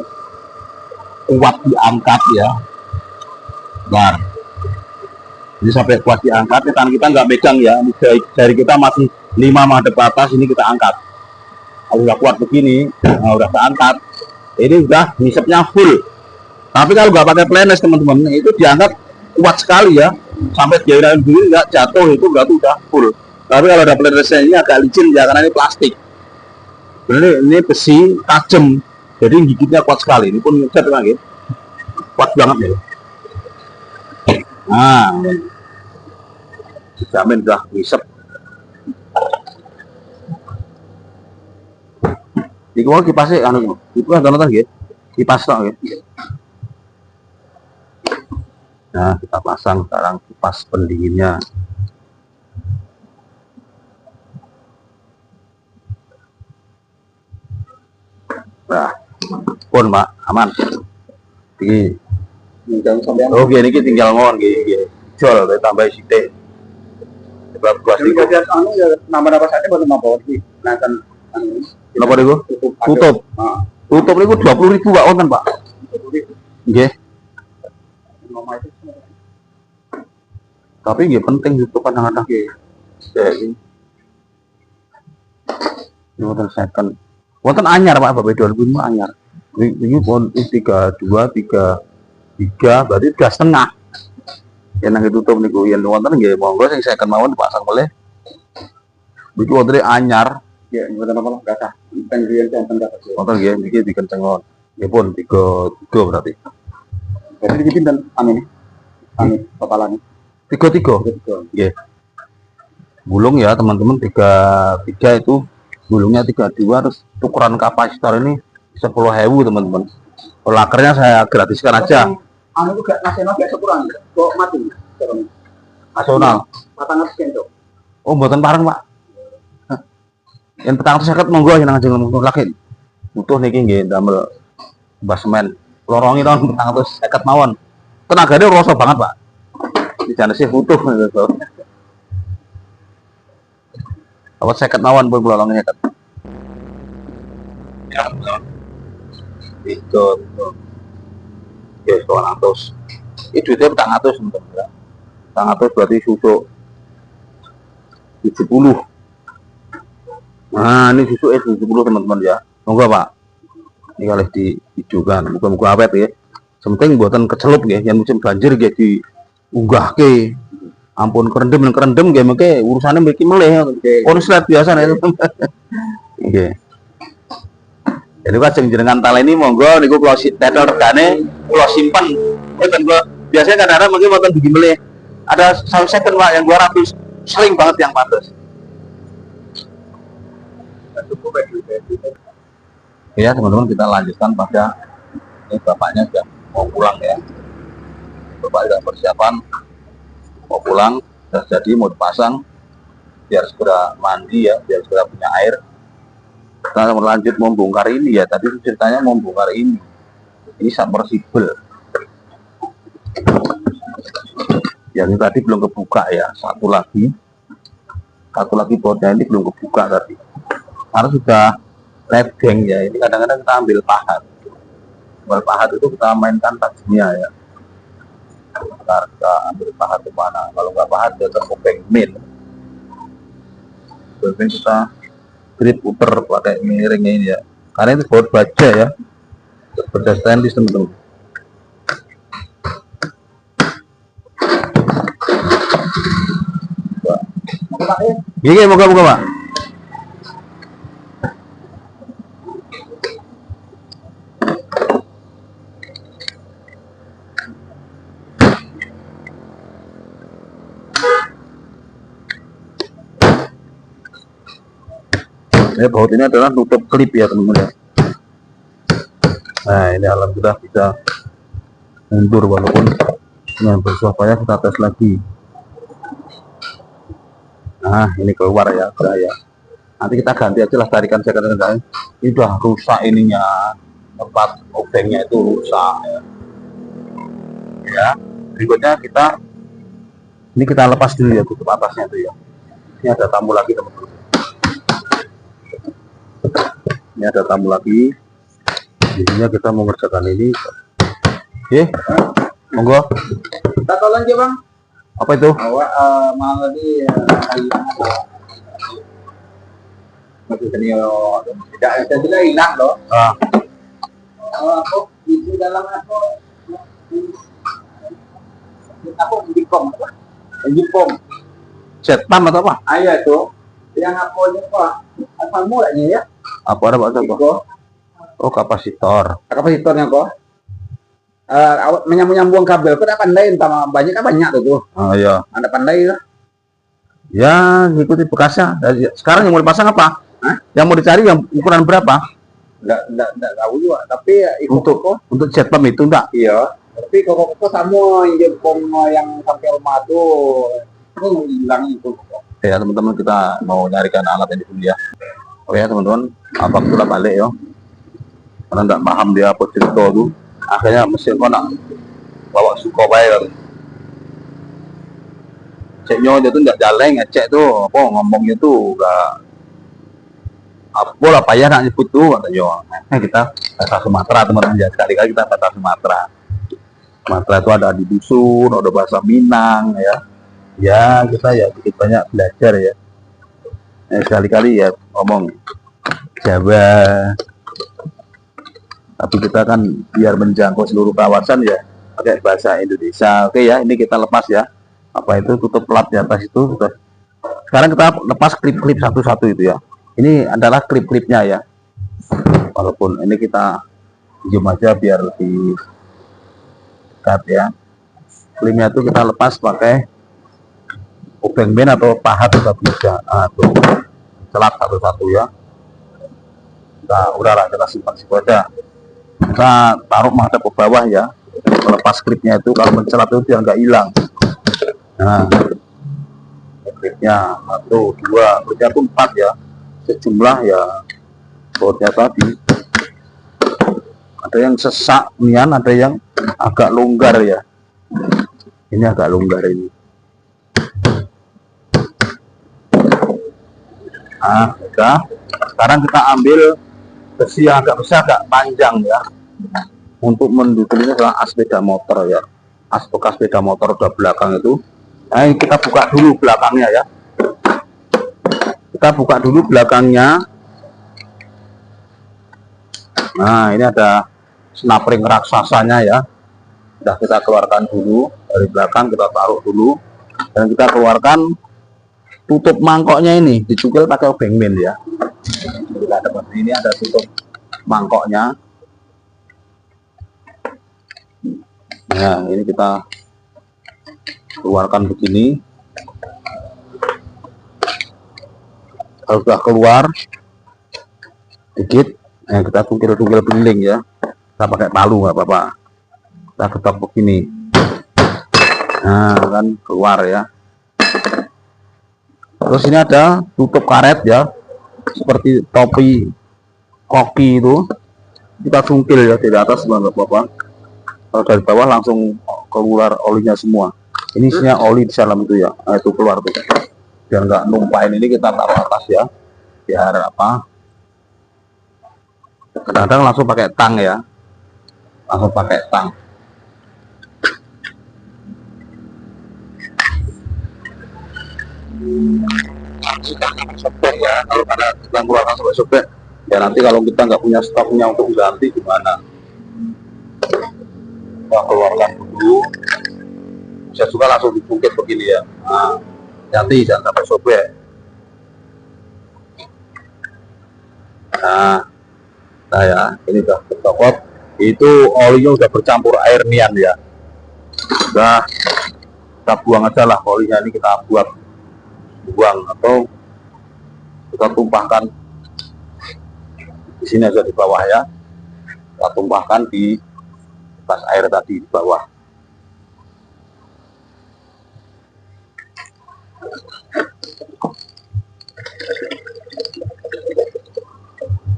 kuat diangkat ya. Bentar. Ini sampai kuat diangkat, tangan kita nggak megang ya. Jari kita masih 5 madep ke atas, ini kita angkat. Kalau udah kuat begini, nah udah keangkat. Ini udah ngisepnya full. Tapi kalau nggak pakai planes teman-teman, itu diangkat kuat sekali ya. Sampai jari dulu nggak jatuh, itu berarti udah full. Tapi kalau ada planesnya ini agak licin ya, karena ini plastik. Ini besi tajam. Jadi gigitnya kuat sekali. Ini pun ngecat lagi, kuat banget ya. Nah, dijamin udah ngisep. Iku mau kipasnya anu, itu kan nonton gitu, kipas tok gitu. Nah, kita pasang sekarang kipas pendinginnya. Nah, pun Pak, aman. Iki. Oke, ini tinggal ngon gini. Jol, tambah sithik. Sebab gua sih. Jadi anu ya nama-nama saja baru mau di. Nah kan Napa niku? Tutup. Tutup niku 20.000 Pak wonten, Pak. Nggih. Tapi nggih penting tutup kadang-kadang nggih. Jadi wonten second. Wonten anyar Pak, Bapak 2005 anyar. Ini pun 32, 3, berarti 3,5. Ya nang ditutup niku yen wonten nggih monggo sing second mawon dipasang oleh. Iki wonten anyar. Ya, mboten apa-apa kata. Pengriyen wonten kata. Wonten nggih niki dikencengon. Nggih pun 3 berarti. Jadi iki pinten anu kepalanya. 3. Nggih. Gulung ya teman-teman 3 itu gulungnya 32 terus ukuran kapasitor ini 10.000 teman-teman. Lakernya saya gratiskan aja. Anu juga nasional biasa kurang. Kok mati? Nasional. 400 kilo. Oh, mboten pareng, Pak. Yang petang seket monggo yang ngajeng ngomong lagi. Butuh niki nggih damel basement. Lorongi tahun petang 50 mawon. Tenagane rasa banget, Pak. Dijane sih butuh gitu. Apa 50 mawon pun lorongnya kan. Ya. Itu. Oke, 200. Ini duitnya petang 100 teman-teman. Petang 100 berarti susuk 70. Nah, ini susu 70 teman-teman ya. Monggo Pak. Ini kali dihidupkan. Muga-muga awet ya. Sementing buatan kecelup ya. Yang musim banjir ya diunggahke. Ampun kerendem nggih mengke urusane mriki meleh. Konslet biasa nek. Nggih. Jadi Pak jenengan taleni monggo niku kula tetel regane kula simpen. Ben kula biasanya kadang-kadang mungkin wonten biji meleh. Ada 1 second Pak yang 200 sering banget yang pantas. Ya teman-teman, kita lanjutkan pada ini bapaknya sudah mau pulang ya. Bapak sudah persiapan mau pulang, sudah jadi mau dipasang. biar segera mandi ya, biar segera punya air. Kita lanjut membongkar ini ya. Tadi ceritanya membongkar ini submersible. Yang tadi belum kebuka ya. Satu lagi bautnya ini belum kebuka tadi. Karena sudah lebeng ya. Ini kadang-kadang kita ambil pahat. Ambil pahat itu kita mainkan tajamnya ya. Kita ambil pahat ke mana? Kalau nggak pahat dia terkopeng min. Kemudian kita grip puter pakai miringnya ini ya. Karena itu baut baja ya. Baja stainless teman-teman. Gini moga-moga Pak. Baut ini adalah tutup klip ya teman-teman ya. Nah ini alhamdulillah bisa mundur walaupun dengan bersuah payah. Kita tes lagi. Nah ini keluar ya, ya. Nanti kita ganti aja lah tarikan saya katakan. Ini udah rusak ininya, tempat obengnya itu rusak ya. Ya berikutnya ini kita lepas dulu ya tutup atasnya itu ya. Ini ada tamu lagi teman-teman. Ini ada tamu lagi. Jadinya kita mau mengerjakan ini. Monggo. Kita tolong aja Bang. Apa itu? Awak mau tadi hilang ya. Maksudnya tidak hilang loh. Aku di dalam aku di kom apa? Di pom. Set pam atau apa? Ayo itu. Yang aku ini kok asal mulanya ya. Apa ada Pak? Oh kapasitor. Kapasitornya kok. Menyambung kabel kok ada pandai entah banyak tuh. Oh iya. Ada pandai lah. Ya ikuti bekasnya. Sekarang yang mau dipasang apa? Hah? Yang mau dicari yang ukuran berapa? Enggak tahu juga. Tapi untuk set pam itu enggak? Iya. Tapi kok sama yang pom yang sampai rumah tuh hilang itu. Ya teman-teman kita mau nyarikan alat ini dulu ya. Oke ya teman-teman, abang tuh balik ya. Karena nggak paham dia apa cerita tuh. Akhirnya mesin kok nak bawa suko bayar. Ceknya dia tuh nggak jalan ngecek tuh, apa ngomongnya tuh nggak apa lah payah nak nyebut tuh katanya. Nah kita bahasa Sumatera teman-teman ya, sekali-kali kita bahasa Sumatera. Sumatera itu ada di dusun, ada bahasa Minang ya. Ya kita ya sedikit banyak belajar ya. Sekali-kali ya ngomong Jawa. Tapi kita kan biar menjangkau seluruh kawasan ya pakai bahasa Indonesia. Oke ya, ini kita lepas ya. Apa itu tutup plat di atas itu. Sekarang kita lepas klip-klip satu-satu itu ya. Ini adalah klip-klipnya ya. Walaupun ini kita zoom aja biar lebih dekat ya. Klipnya itu kita lepas pakai obeng ben atau pahat juga bisa. Tuh celak satu-satu ya. Nah udahlah kita simpan aja. Kita taruh menghadap ke bawah ya. Melepas klipnya itu kalau mencelat itu dia nggak hilang. Nah klipnya 1, 2, klipnya itu 4 ya. Sejumlah ya bautnya tadi. Ada yang sesak nian, ada yang agak longgar ya. Ini agak longgar ini. Nah, udah. Sekarang kita ambil besi yang agak besar, agak panjang ya. Untuk mendukung ini adalah as sepeda motor ya. As bekas sepeda motor udah belakang itu. Nah, kita buka dulu belakangnya ya. Kita buka dulu belakangnya. Nah, ini ada snapring raksasanya ya. Sudah kita keluarkan dulu dari belakang, kita taruh dulu dan kita keluarkan tutup mangkoknya ini, dicukil pakai obeng men ya. Kita dapat ini ada tutup mangkoknya. Nah, ini kita keluarkan begini. Kalau sudah keluar dikit, nah kita tungkil-tungkil beling ya. Kita pakai palu nggak apa-apa. Kita ketok begini. Nah, kan keluar ya. Terus ini ada tutup karet ya, seperti topi koki itu. Kita cungkil ya dari atas, nggak apa-apa. Kalau dari bawah langsung keluar olinya semua. Ini isinya oli di dalam itu ya. Nah, itu keluar tuh. Biar nggak numpain, ini kita taruh atas ya. Biar apa? Kadang-kadang langsung pakai tang ya. Langsung pakai tang. Sobek ya, kalau pada kita keluarkan sobek-sobek ya, nanti kalau kita nggak punya stoknya untuk ganti gimana? Kita keluarkan dulu, bisa juga langsung dibungkit begini ya. Nah, hati jangan sampai sobek. Nah ya, ini udah tercopot. Itu olinya udah bercampur air nian ya. Udah, kita buang aja lah olinya, ini kita buang atau kita tumpahkan di sini aja di bawah ya. Kita tumpahkan di atas air tadi di bawah.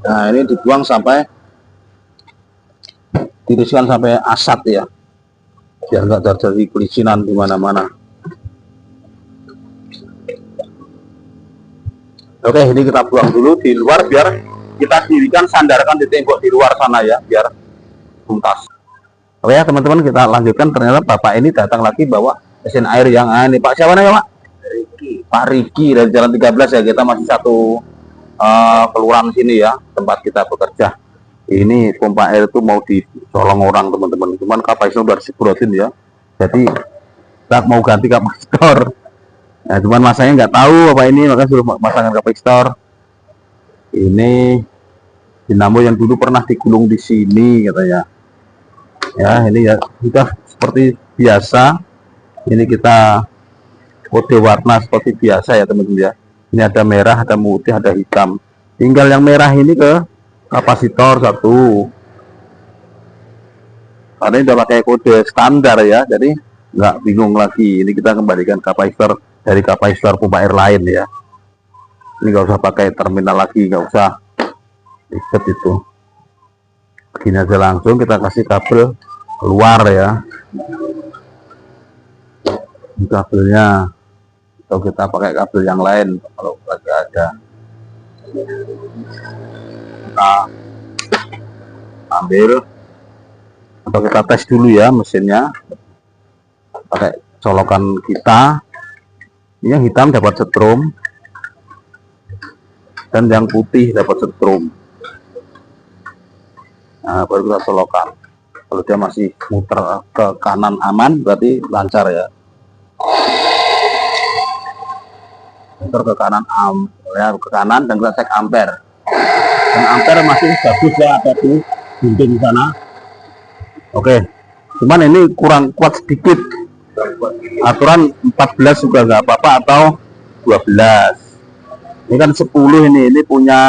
Nah, ini dibuang sampai tiriskan sampai asat ya, biar nggak terjadi kelicinan di mana-mana. Oke, ini kita buang dulu di luar, biar kita dirikan, sandarkan di tembok di luar sana ya, biar tuntas. Oke ya teman-teman, kita lanjutkan. Ternyata bapak ini datang lagi bawa mesin air yang ini. Pak siapa namanya Pak? Pak Riki dari Jalan 13 ya. Kita masih satu kelurahan sini ya, tempat kita bekerja. Ini pompa air itu mau dicolong orang teman-teman, cuman kapasitor udah disebrotin ya, jadi kita mau ganti kapasitor. Nah, cuman masanya nggak tahu apa ini, maka suruh pasangkan kapasitor. Ini dinamo yang dulu pernah digulung di sini katanya. Ya, ini ya sudah seperti biasa. Ini kita kode warna seperti biasa ya teman-teman ya. Ini ada merah, ada putih, ada hitam. Tinggal yang merah ini ke kapasitor satu. Karena ini udah pakai kode standar ya, jadi nggak bingung lagi. Ini kita kembalikan kapasitor dari kapasitor pompa air lain ya. Ini nggak usah pakai terminal lagi, nggak usah ribet itu. Begini aja langsung kita kasih kabel keluar ya. Ini kabelnya, atau kita pakai kabel yang lain kalau lagi ada. Kita ambil atau kita tes dulu ya mesinnya pakai colokan kita. Ini yang hitam dapat setrum dan yang putih dapat setrum. Nah, baru kita colokan. Kalau dia masih muter ke kanan aman, berarti lancar ya. Muter ke kanan ya, ke kanan, dan kita cek ampere. Dan ampere masih bagus ya, ada di dinding sana. Oke, cuman ini kurang kuat sedikit. Aturan 14 juga nggak apa-apa, atau 12. Ini kan 10 ini punya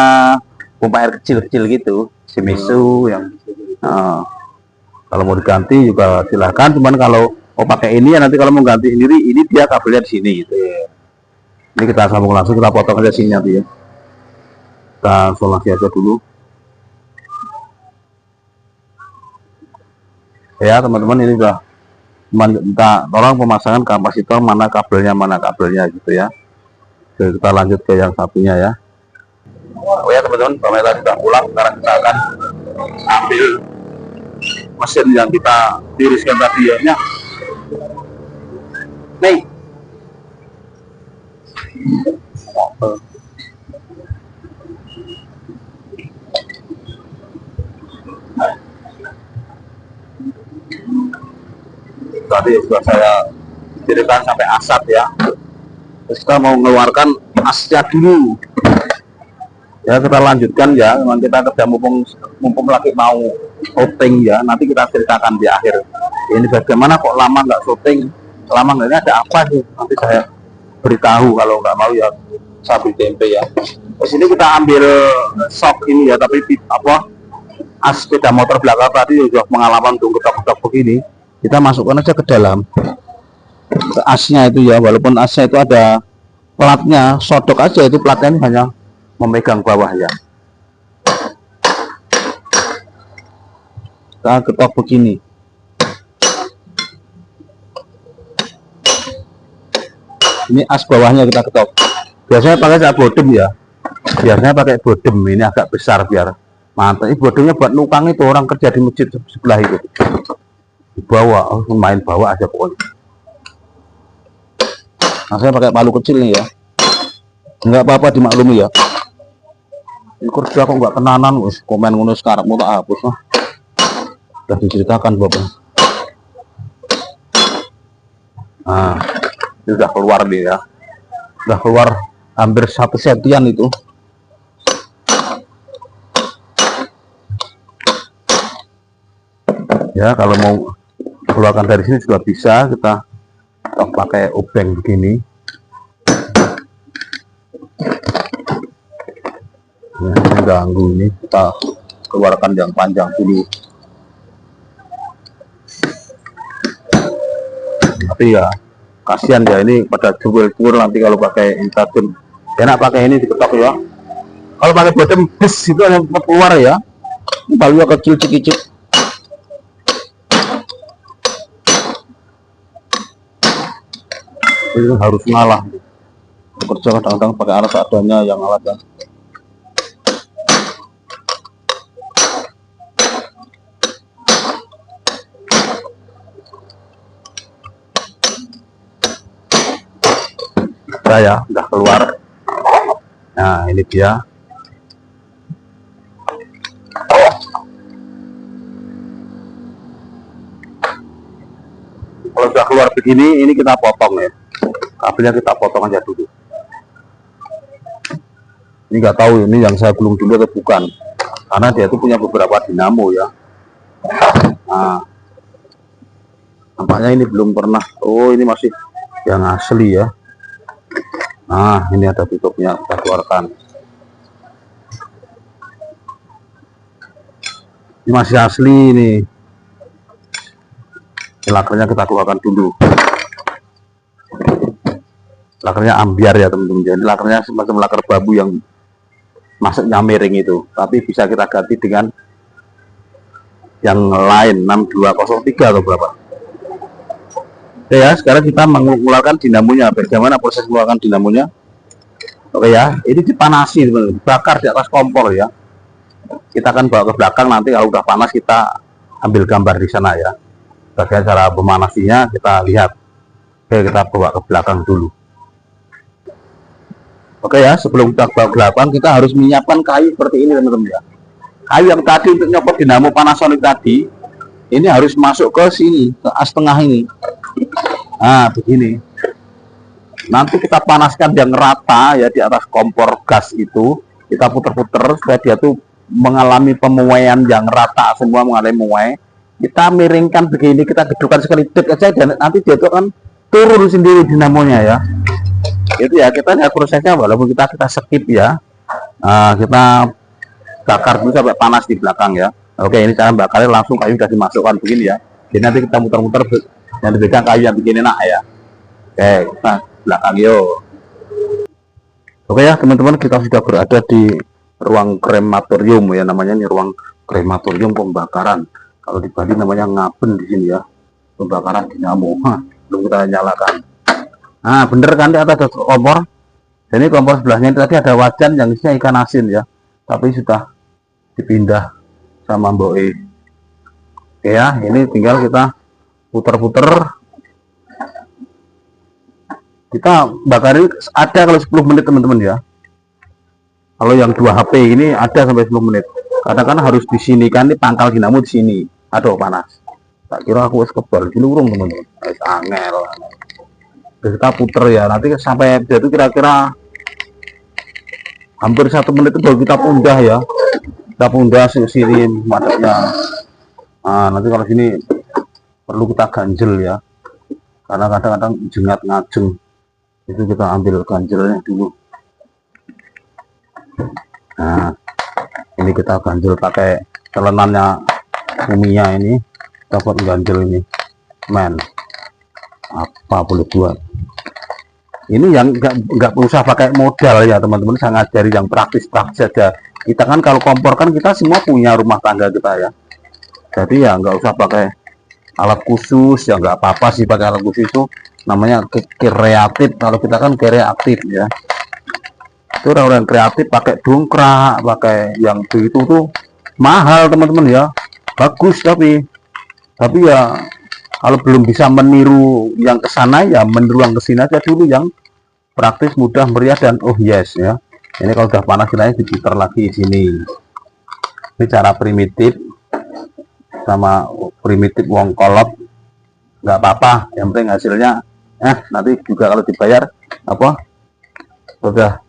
pompa air kecil-kecil gitu, Shimizu yang kalau mau diganti juga silahkan. Cuman kalau mau pakai ini ya, nanti kalau mau ganti sendiri, ini dia kabelnya di sini gitu ya. Ini kita sambung langsung, kita potong aja sini nanti ya. Kita isolasi aja dulu ya teman-teman. Ini udah minta tolong pemasangan kapasitor, mana kabelnya gitu ya. Jadi kita lanjut ke yang satunya ya. Oh ya teman-teman, pemirsa sudah pulang. Sekarang kita akan ambil mesin yang kita tiriskan tadi ya. Nih. Tadi sudah saya tiriskan sampai asat ya. Terus kita mau mengeluarkan asnya dulu. Ya kita lanjutkan ya, memang kita kerja mumpung lagi mau syuting ya, nanti kita ceritakan di akhir. Ini bagaimana kok lama nggak syuting, lama nggak, ini ada apa sih, nanti saya beritahu. Kalau nggak mau ya sapi tempe ya. Di sini kita ambil shock ini ya, tapi apa, as sepeda motor belakang tadi sudah pengalaman untuk ketok-ketok begini, kita masukkan aja ke dalam, ke asnya itu ya, walaupun asnya itu ada platnya sodok aja, itu platnya ini hanya memegang bawah ya. Kita ketok begini. Ini as bawahnya kita ketok. Biasanya pakai sak bodem ya. Biasanya pakai bodem, ini agak besar biar mantap. Ini bodemnya buat nukang itu orang kerja di masjid sebelah itu. Dibawa, main bawa aja pokoknya. Nah, saya pakai palu kecil nih ya. Enggak apa-apa, dimaklumi ya. Ini kerja kok nggak kenanan, wis komen ngono sekarang mau tak hapus lah. Sudah diceritakan Bapak. Nah, ini sudah keluar nih ya. Sudah keluar hampir 1 sentian itu. Ya, kalau mau keluarkan dari sini juga bisa, kita pakai obeng begini. Nah, ini ganggu, ini kita keluarkan yang panjang dulu. Tapi ya kasihan ya, ini pada jebol-jebol nanti kalau pakai intajam. Enak pakai ini diketok ya. Kalau pakai bodem bus itu hanya keluar ya. Palunya kecil cicik. Itu harus ngalah. Bekerja kadang-kadang pakai alat seadanya, yang alatnya. Ya, udah keluar. Nah, ini dia. Kalau sudah keluar begini, ini kita potong ya. Kabelnya kita potong aja dulu. Ini nggak tahu ini yang saya gulung dulu atau bukan, karena dia itu punya beberapa dinamo ya. Nah, nampaknya ini belum pernah. Oh, ini masih yang asli ya. Nah, ini ada tutupnya, kita keluarkan. Ini masih asli ini. Lakernya kita keluarkan dulu. Lakernya ambiar ya teman-teman. Jadi lakernya semacam laker bambu yang masuknya miring itu. Tapi bisa kita ganti dengan yang lain, 6203 atau berapa. Oke ya, sekarang kita mengeluarkan dinamonya. Bagaimana proses mengeluarkan dinamonya? Oke ya, ini dipanasi teman-teman, dibakar di atas kompor ya. Kita akan bawa ke belakang, nanti kalau udah panas kita ambil gambar di sana ya. Bagaimana cara memanasinya kita lihat. Oke, kita bawa ke belakang dulu. Oke ya, sebelum kita bawa ke belakang kita harus menyiapkan kayu seperti ini teman-teman ya. Kayu yang tadi untuk nyopot dinamo Panasonic tadi, ini harus masuk ke sini, ke as tengah ini. Nah, begini. Nanti kita panaskan yang rata ya di atas kompor gas itu. Kita puter-puter supaya dia tuh mengalami pemuaian yang rata, semua mengalami muai. Kita miringkan begini, kita gedukkan sekali dek aja dan nanti dia tuh akan turun sendiri dinamonya ya. Itu ya, kita lihat prosesnya walaupun kita skip ya. Nah, kita bakar dulu sampai panas di belakang ya. Oke, ini cara bakarnya langsung kayu sudah dimasukkan begini ya. Jadi nanti kita muter-muter yang dipegang kayu yang bikin enak ya. Oke, kita belakang yuk. Oke ya teman-teman, kita sudah berada di ruang krematorium ya, namanya ini ruang krematorium pembakaran. Kalau di Bali namanya ngaben di sini ya, pembakaran dinamo. Belum kita nyalakan. Nah, bener kan di atas ada kompor. Ini kompor sebelahnya tadi ada wajan yang isinya ikan asin ya, tapi sudah dipindah sama Mbok E. Oke ya, ini tinggal kita puter-puter. Kita bakar ini ada kalau 10 menit teman-teman ya. Kalau yang 2 HP ini ada sampai 10 menit. Kadang-kadang harus di sini kan, ini pangkal dinamo di sini. Aduh panas. Tak kira aku wis kebal di lurung teman-teman. Wis angel. Terus kita puter ya, nanti sampai dia itu kira-kira hampir 1 menit itu baru kita pundah ya. Kita pundah sini madaknya. Nah, nanti kalau sini perlu kita ganjel ya, karena kadang-kadang jengat ngajeng. Itu kita ambil ganjelnya dulu. Nah, ini kita ganjel pakai telenannya Umiya ini. Kita buat ganjel ini, men. Apa boleh buat? Ini yang nggak usah pakai modal ya teman-teman, saya ngajari yang praktis-praktis saja. Kita kan kalau kompor kan kita semua punya rumah tangga kita ya. Jadi ya nggak usah pakai alat khusus, ya nggak apa-apa sih pakai alat khusus itu, namanya kreatif. Kalau kita kan kreatif ya. Itu orang-orang kreatif pakai dongkrak, pakai yang itu tuh mahal teman-teman ya. Bagus tapi ya kalau belum bisa meniru yang ke sana ya meniru yang ke sini aja dulu yang praktis, mudah, meriah, dan oh yes ya. Ini kalau udah panas kita diputar lagi di sini. Ini cara primitif sama primitif wong kolot, nggak apa-apa, yang penting hasilnya nanti juga kalau dibayar apa udah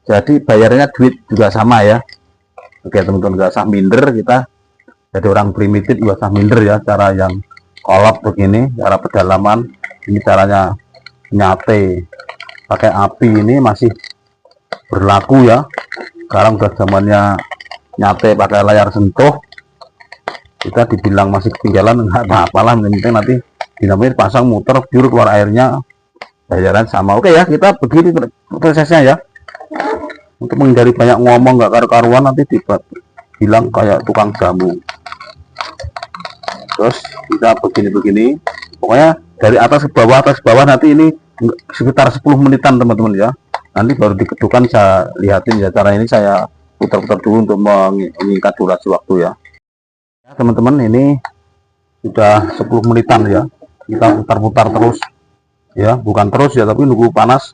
jadi bayarnya duit juga sama ya. Oke teman-teman, nggak usah minder, kita jadi orang primitif nggak usah minder ya. Cara yang kolot begini, cara pedalaman ini, caranya nyate pakai api ini masih berlaku ya. Sekarang udah zamannya nyate pakai layar sentuh, kita dibilang masih ketinggalan nggak apa-apa lah, yang penting nanti dinamit pasang muter biur keluar airnya, bayaran sama. Oke ya, kita begini prosesnya ya, untuk menghindari banyak ngomong nggak karu-karuan, nanti bilang kayak tukang jamu. Terus kita begini-begini, pokoknya dari atas ke bawah nanti ini sekitar 10 menitan teman-teman ya. Nanti baru dikedukan saya lihatin ya. Cara ini saya putar-putar dulu untuk meningkat durasi waktu ya. Teman-teman, ini sudah 10 menitan ya. Kita putar-putar terus ya, bukan terus ya, tapi nunggu panas.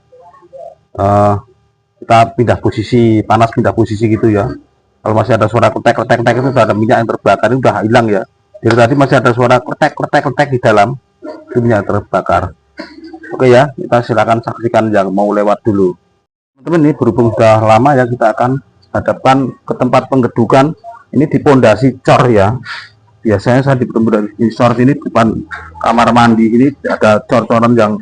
Kita pindah posisi, panas pindah posisi gitu ya. Kalau masih ada suara kletek itu sudah ada minyak yang terbakar, ini udah hilang ya. Jadi tadi masih ada suara kletek di dalam, itu minyak terbakar. Oke ya, kita silakan saksikan yang mau lewat dulu. Teman-teman, ini berhubung sudah lama ya, kita akan hadapkan ke tempat penggedukan. Ini di pondasi cor ya. Biasanya saya di pondasi cor ini depan kamar mandi ini ada cor-coran yang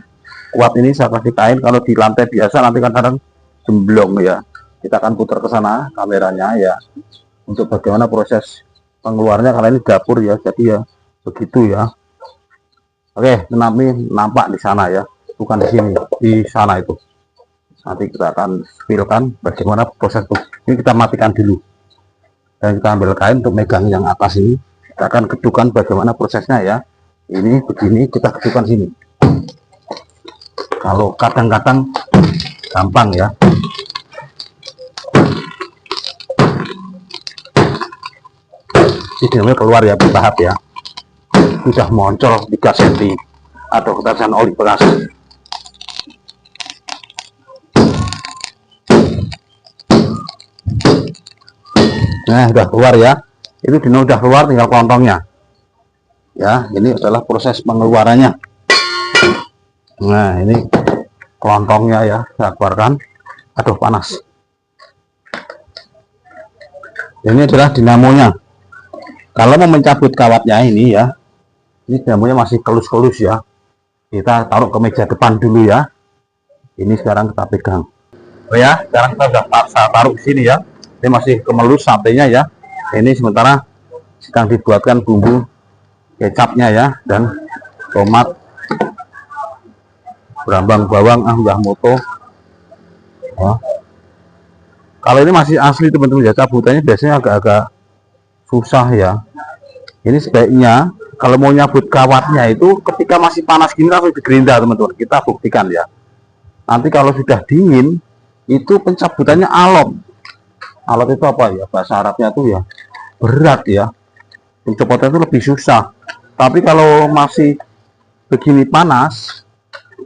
kuat, ini saya kasih kain. Kalau di lantai biasa nanti kadang jemblong ya. Kita akan putar ke sana kameranya ya, untuk bagaimana proses pengeluarnya. Karena ini dapur ya, jadi ya begitu ya. Oke, nanti nampak di sana ya, bukan di sini, di sana itu. Nanti kita akan spilkan bagaimana proses itu. Ini kita matikan dulu, dan kita ambil kain untuk megang yang atas ini. Kita akan kedukan bagaimana prosesnya ya. Ini begini, kita kedukan sini. Kalau kadang-kadang gampang ya. Ini keluar ya, bertahap ya. Sudah moncol 3 cm atau ketasan oli bekas. Nah, sudah keluar ya. Itu dino udah keluar, tinggal kelontongnya. Ya, ini adalah proses pengeluarannya. Nah, ini kelontongnya ya, saya keluarkan. Aduh, panas. Ini adalah dinamonya. Kalau mau mencabut kawatnya ini ya, ini dinamonya masih kelus-kelus ya. Kita taruh ke meja depan dulu ya. Ini sekarang kita pegang. Oh ya, sekarang kita sudah taruh di sini ya. Ini masih kemelus santainya ya. Ini sementara sedang dibuatkan bumbu kecapnya ya, dan tomat, berambang bawang, mbah moto. Oh. Kalau ini masih asli teman-teman ya, cabutannya biasanya agak-agak susah ya. Ini sebaiknya kalau mau nyabut kawatnya itu ketika masih panas gini langsung digerinda teman-teman. Kita buktikan ya. Nanti kalau sudah dingin itu pencabutannya alot. Alot itu apa ya? Bahasa Arabnya tuh ya berat ya. Pencopotnya itu lebih susah. Tapi kalau masih begini panas,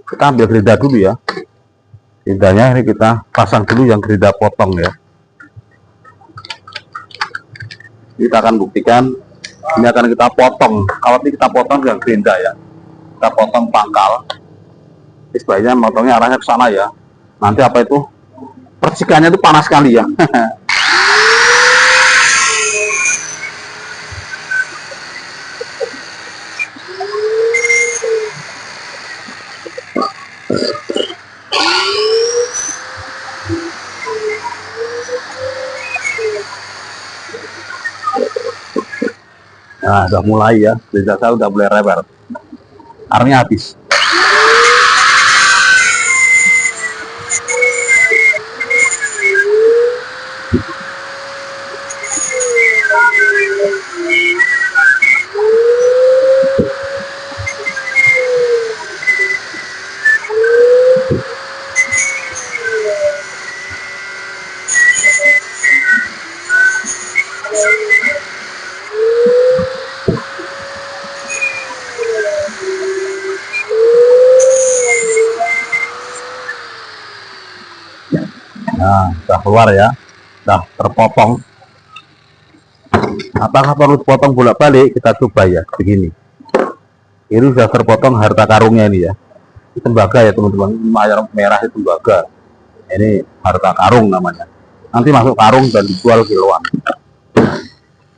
kita ambil gerinda dulu ya. Gerindanya ini kita pasang dulu yang gerinda potong ya. Kita akan buktikan, ini akan kita potong. Kalau ini kita potong dengan gerinda ya, kita potong pangkal. Ini sebaiknya motongnya arahnya ke sana ya. Nanti apa itu, percikannya itu panas sekali ya. Nah, udah mulai ya, gerinda saya udah mulai lebar. Arnya habis. Nah, sudah keluar ya, sudah terpotong. Apakah perlu potong bolak-balik? Kita coba ya, begini. Ini sudah terpotong harta karungnya ini ya. Ini tembaga ya teman-teman, merah itu tembaga. Ini harta karung namanya. Nanti masuk karung dan dijual kiloan.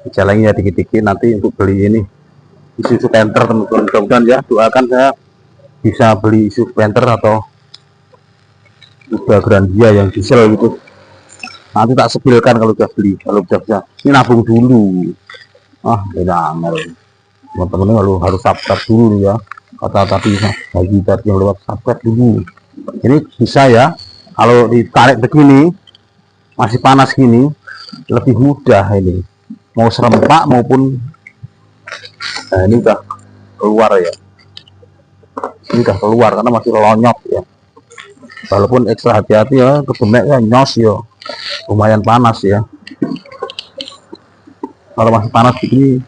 Jalannya dikit-dikit nanti untuk beli ini isu penter teman-teman. Mudah-mudahan ya, doakan saya bisa beli isu penter atau udah Grandia yang diesel gitu. Nanti tak sepilkan kalau udah beli, kalau udah bisa. Ini nabung dulu. Ini angel. Teman-teman harus subscribe dulu ya. Kata tadi bagi tadi yang lewat subscribe dulu. Ini bisa ya. Kalau ditarik begini, masih panas gini, lebih mudah ini. Mau serempak maupun, nah ini udah keluar ya. Ini udah keluar karena masih lonyot ya. Walaupun ekstra hati-hati ya, kebenek ya nyos ya. Lumayan panas ya. Kalau masih panas begini,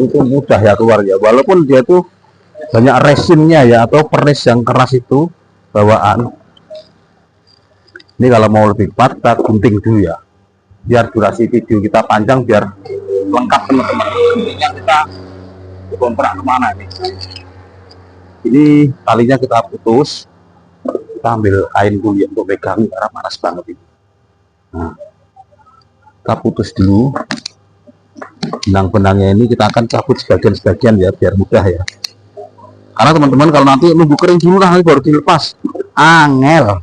itu mudah ya keluar ya, walaupun dia tuh banyak resinnya ya, atau peris yang keras itu bawaan. Ini kalau mau lebih cepat kita gunting dulu ya, biar durasi video kita panjang, biar lengkap teman-teman. Guntingnya kita dikomprak kemana ini talinya kita putus, kita ambil kain dulu ya untuk pegang karena panas banget ini. Nah, kita putus dulu benang-benangnya ini, kita akan cabut sebagian-sebagian ya biar mudah ya. Karena teman-teman kalau nanti nunggu kering dulu lah baru dilepas, angel,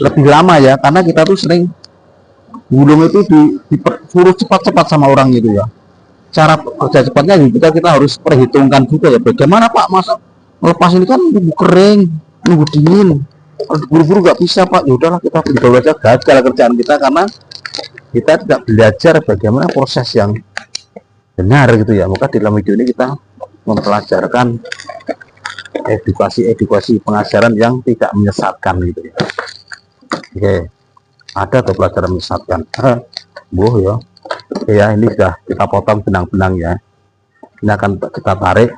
lebih lama ya, karena kita tuh sering gulung itu disuruh cepat-cepat sama orang itu ya. Cara kerja cepatnya juga kita harus perhitungkan juga ya, bagaimana Pak masa melepas ini kan nunggu kering, nunggu dingin, buru-buru nggak bisa Pak. Ya udahlah, kita berdua aja, gagal kerjaan kita karena kita tidak belajar bagaimana proses yang benar gitu ya. Maka di dalam video ini kita mempelajarkan edukasi pengajaran yang tidak menyesatkan gitu ya. Oke, ada tuh pelajaran menyesatkan. Boh ya. Oke ya, ini sudah kita potong benang-benang ya. Ini akan kita tarik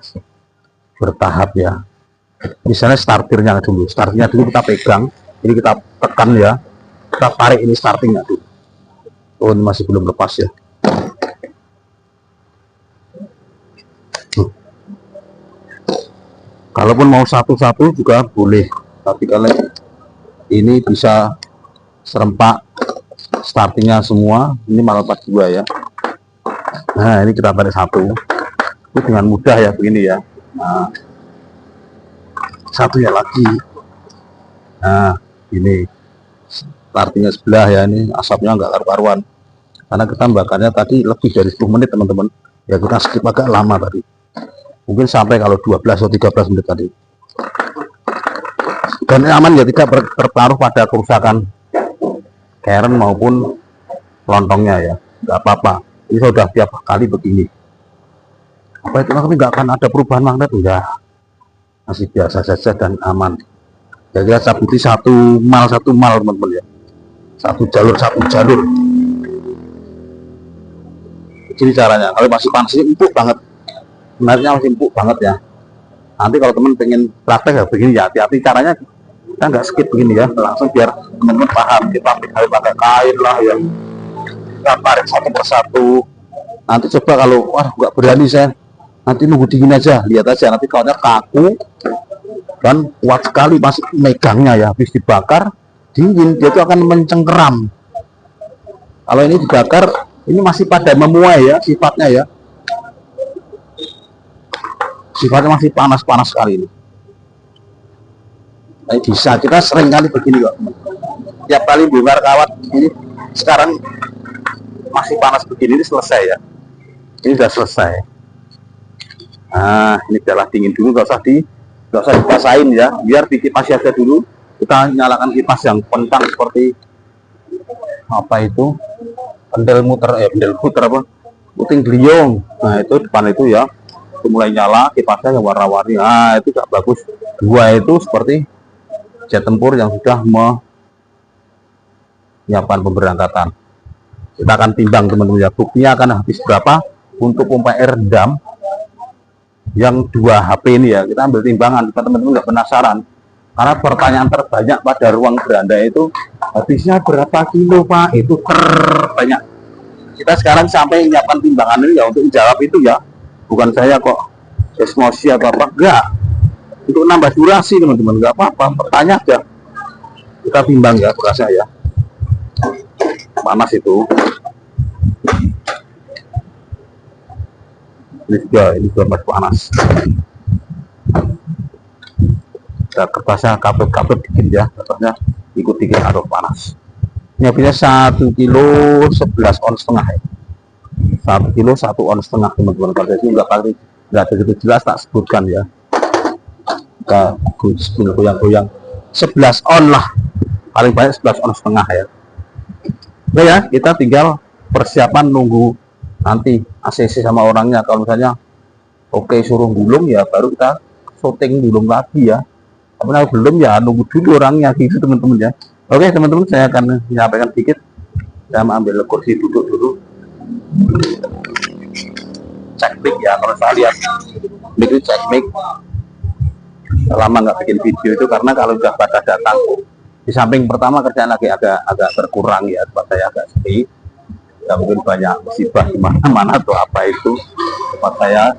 bertahap ya. Misalnya starternya dulu kita pegang, ini kita tekan ya, kita tarik ini startingnya dulu. Oh, ini masih belum lepas ya. Kalaupun mau satu-satu juga boleh, tapi kalau ini bisa serempak startingnya semua, ini malah 42 ya. Nah, ini kita tarik satu, itu dengan mudah ya begini ya. Nah, satunya lagi. Nah, ini startingnya sebelah ya, ini asapnya nggak karu-karuan karena kita bakarnya tadi lebih dari 10 menit teman-teman ya, kita skip agak lama tadi, mungkin sampai kalau 12 atau 13 menit tadi, dan aman ya, tidak berpengaruh pada kerusakan keren maupun lontongnya ya, nggak apa-apa. Ini sudah tiap kali begini, apa itu nanti nggak akan ada perubahan magnet, enggak, masih biasa saja dan aman ya. Kita cabuti satu mal teman-teman ya, satu jalur jadi caranya. Kalau masih panas ini empuk banget, sebenarnya masih empuk banget ya. Nanti kalau teman pengen praktek ya begini ya, hati-hati caranya, kita nggak skip begini ya, langsung biar teman-teman paham. Kita pakai kain lah ya, kita tarik satu persatu. Nanti coba kalau wah nggak berani saya, nanti nunggu dingin aja, lihat aja nanti kawannya kaku dan kuat sekali masih megangnya ya. Habis dibakar dingin dia itu akan mencengkeram. Kalau ini dibakar ini masih pada memuai ya sifatnya ya, sifatnya masih panas sekali ini. Nah, bisa kita sering kali begini kok, tiap kali bongkar kawat ini. Sekarang masih panas begini, ini selesai ya, ini sudah selesai. Nah, ini adalah dingin dulu, nggak usah dipasain ya, biar dikipas aja dulu. Kita nyalakan kipas yang kencang seperti apa itu, pendel muter apa, puting beliung. Nah itu depan itu ya, itu mulai nyala kipasnya yang warna-warni. Nah itu tidak bagus. Dua itu seperti jet tempur yang sudah menyiapkan pemberangkatan. Kita akan timbang teman-teman ya, buktinya akan habis berapa untuk pompa air dam yang 2 HP ini ya. Kita ambil timbangan, teman-teman nggak penasaran, karena pertanyaan terbanyak pada ruang beranda itu, habisnya berapa kilo Pak, itu terbanyak. Kita sekarang sampai menyiapkan timbangan ini ya untuk menjawab itu ya, bukan saya kok emosi atau apa, enggak, untuk nambah durasi teman-teman, nggak apa-apa, bertanya aja, kita timbang ya berasnya ya. Panas itu ini juga masih panas. Nah, kertasnya kabut dikit ya, kertasnya ikut dikit arus panas. Ini habisnya 1 kilo 11 ons setengah ya. 1 kilo 1 ons setengah teman-teman. Kalau ini nggak begitu jelas tak sebutkan ya. Kita goyang-goyang 11 on lah, paling banyak 11 ons setengah ya. Nah ya, kita tinggal persiapan nunggu nanti ACC sama orangnya. Kalau misalnya oke suruh gulung ya baru kita syuting gulung lagi ya. Tapi kalau belum ya nunggu dulu orangnya gitu teman-teman ya. Oke teman-teman, saya akan menyampaikan sedikit. Saya ambil kursi duduk dulu. Cek mic ya, kalau saya lihat mic itu cek mic. Lama nggak bikin video itu karena kalau sudah pada datang, di samping pertama kerjaan lagi agak berkurang ya, tempat saya agak sepi. Ya mungkin banyak musibah di mana-mana atau apa itu, tempat saya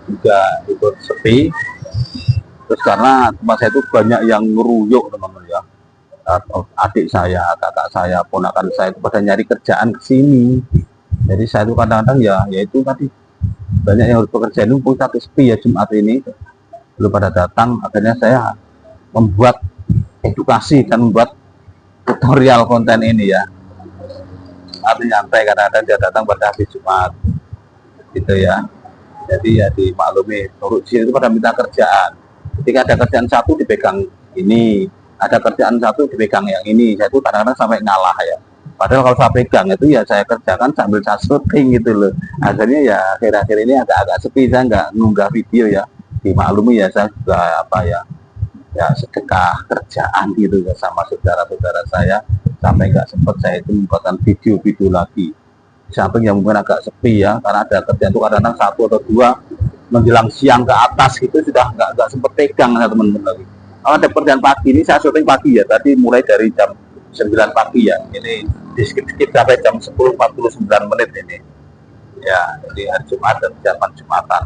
juga ikut sepi. Terus karena tempat saya itu banyak yang ngeruyuk teman-teman ya, adik saya, kakak saya, ponakan saya itu pada nyari kerjaan ke sini. Jadi saya itu kadang-kadang ya itu tadi banyak yang harus bekerja, itu pun tapi sepi ya Jumat ini belum pada datang. Akhirnya saya membuat edukasi dan membuat tutorial konten ini ya. Artinya nyantai kadang-kadang dia datang pada hari Jumat gitu ya. Jadi ya dimaklumi, turut sini itu pada minta kerjaan. Ketika ada kerjaan satu dipegang ini, ada kerjaan satu dipegang yang ini. Saya itu kadang-kadang sampai ngalah ya. Padahal kalau saya pegang itu ya saya kerjakan sambil saya syuting gitu loh. Akhirnya ya akhir-akhir ini agak sepi, saya nggak ngunggah video ya. Dimaklumi ya, saya juga apa ya sedekah kerjaan gitu ya sama saudara-saudara saya, sampai nggak sempat saya itu membuatkan video-video lagi. Di samping yang mungkin agak sepi ya, karena ada kerjaan itu kadang-kadang 1 atau 2 menjelang siang ke atas gitu sudah nggak sempat pegang ya teman-teman lagi. Kalau ada kerjaan pagi ini saya syuting pagi ya, tadi mulai dari jam 9 pagi ya, ini di skip sampai jam 10.49 menit ini ya, jadi hari Jumat dan zaman Jumatan.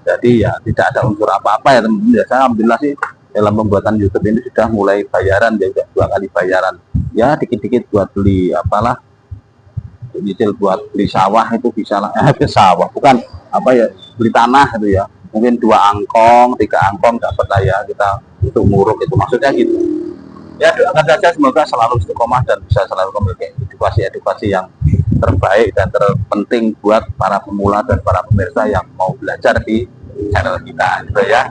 Jadi ya tidak ada unsur apa-apa ya teman-teman ya. Saya alhamdulillah sih dalam pembuatan YouTube ini sudah mulai bayaran ya, sudah 2 kali bayaran ya, dikit-dikit buat beli apalah, nyicil buat beli sawah itu bisa lah, sawah bukan apa ya, beli tanah itu ya, mungkin 2 angkong 3 angkong dapat lah ya, kita untuk nguruk itu maksudnya gitu ya. Doakan saja semoga selalu istiqomah dan bisa selalu memiliki edukasi yang terbaik dan terpenting buat para pemula dan para pemirsa yang mau belajar di channel kita gitu ya.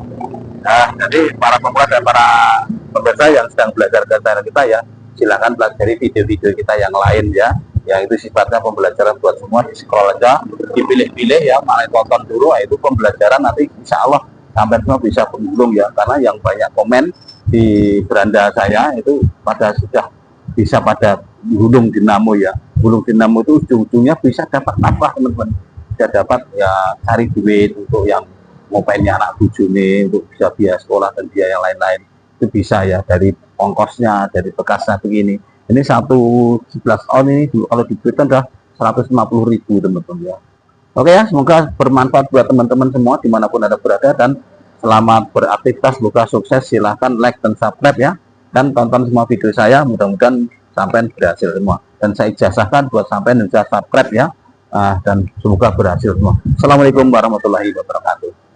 Nah, jadi para pemula dan para pemirsa yang sedang belajar di channel kita ya, silahkan pelajari video-video kita yang lain ya, yang itu sifatnya pembelajaran buat semua. Di scroll aja, dipilih-pilih ya, mana tonton dulu, itu pembelajaran nanti insya Allah sampai semua bisa penggulung ya. Karena yang banyak komen di beranda saya itu pada sudah bisa pada gulung dinamo ya. Gulung dinamo itu ujung-ujungnya bisa dapat nafkah teman-teman, bisa dapat ya cari duit untuk yang mau pengennya anak bujune, untuk bisa biaya sekolah dan biaya yang lain-lain, itu bisa ya, dari ongkosnya, dari bekasnya begini. Ini 11 on ini kalau diberikan udah 150.000 teman-teman ya. Oke ya, semoga bermanfaat buat teman-teman semua dimanapun ada berada, dan selamat beraktivitas, semoga sukses. Silahkan like dan subscribe ya, dan tonton semua video saya, mudah-mudahan sampai berhasil semua, dan saya ijazahkan buat sampai bisa subscribe ya, dan semoga berhasil semua. Assalamualaikum warahmatullahi wabarakatuh.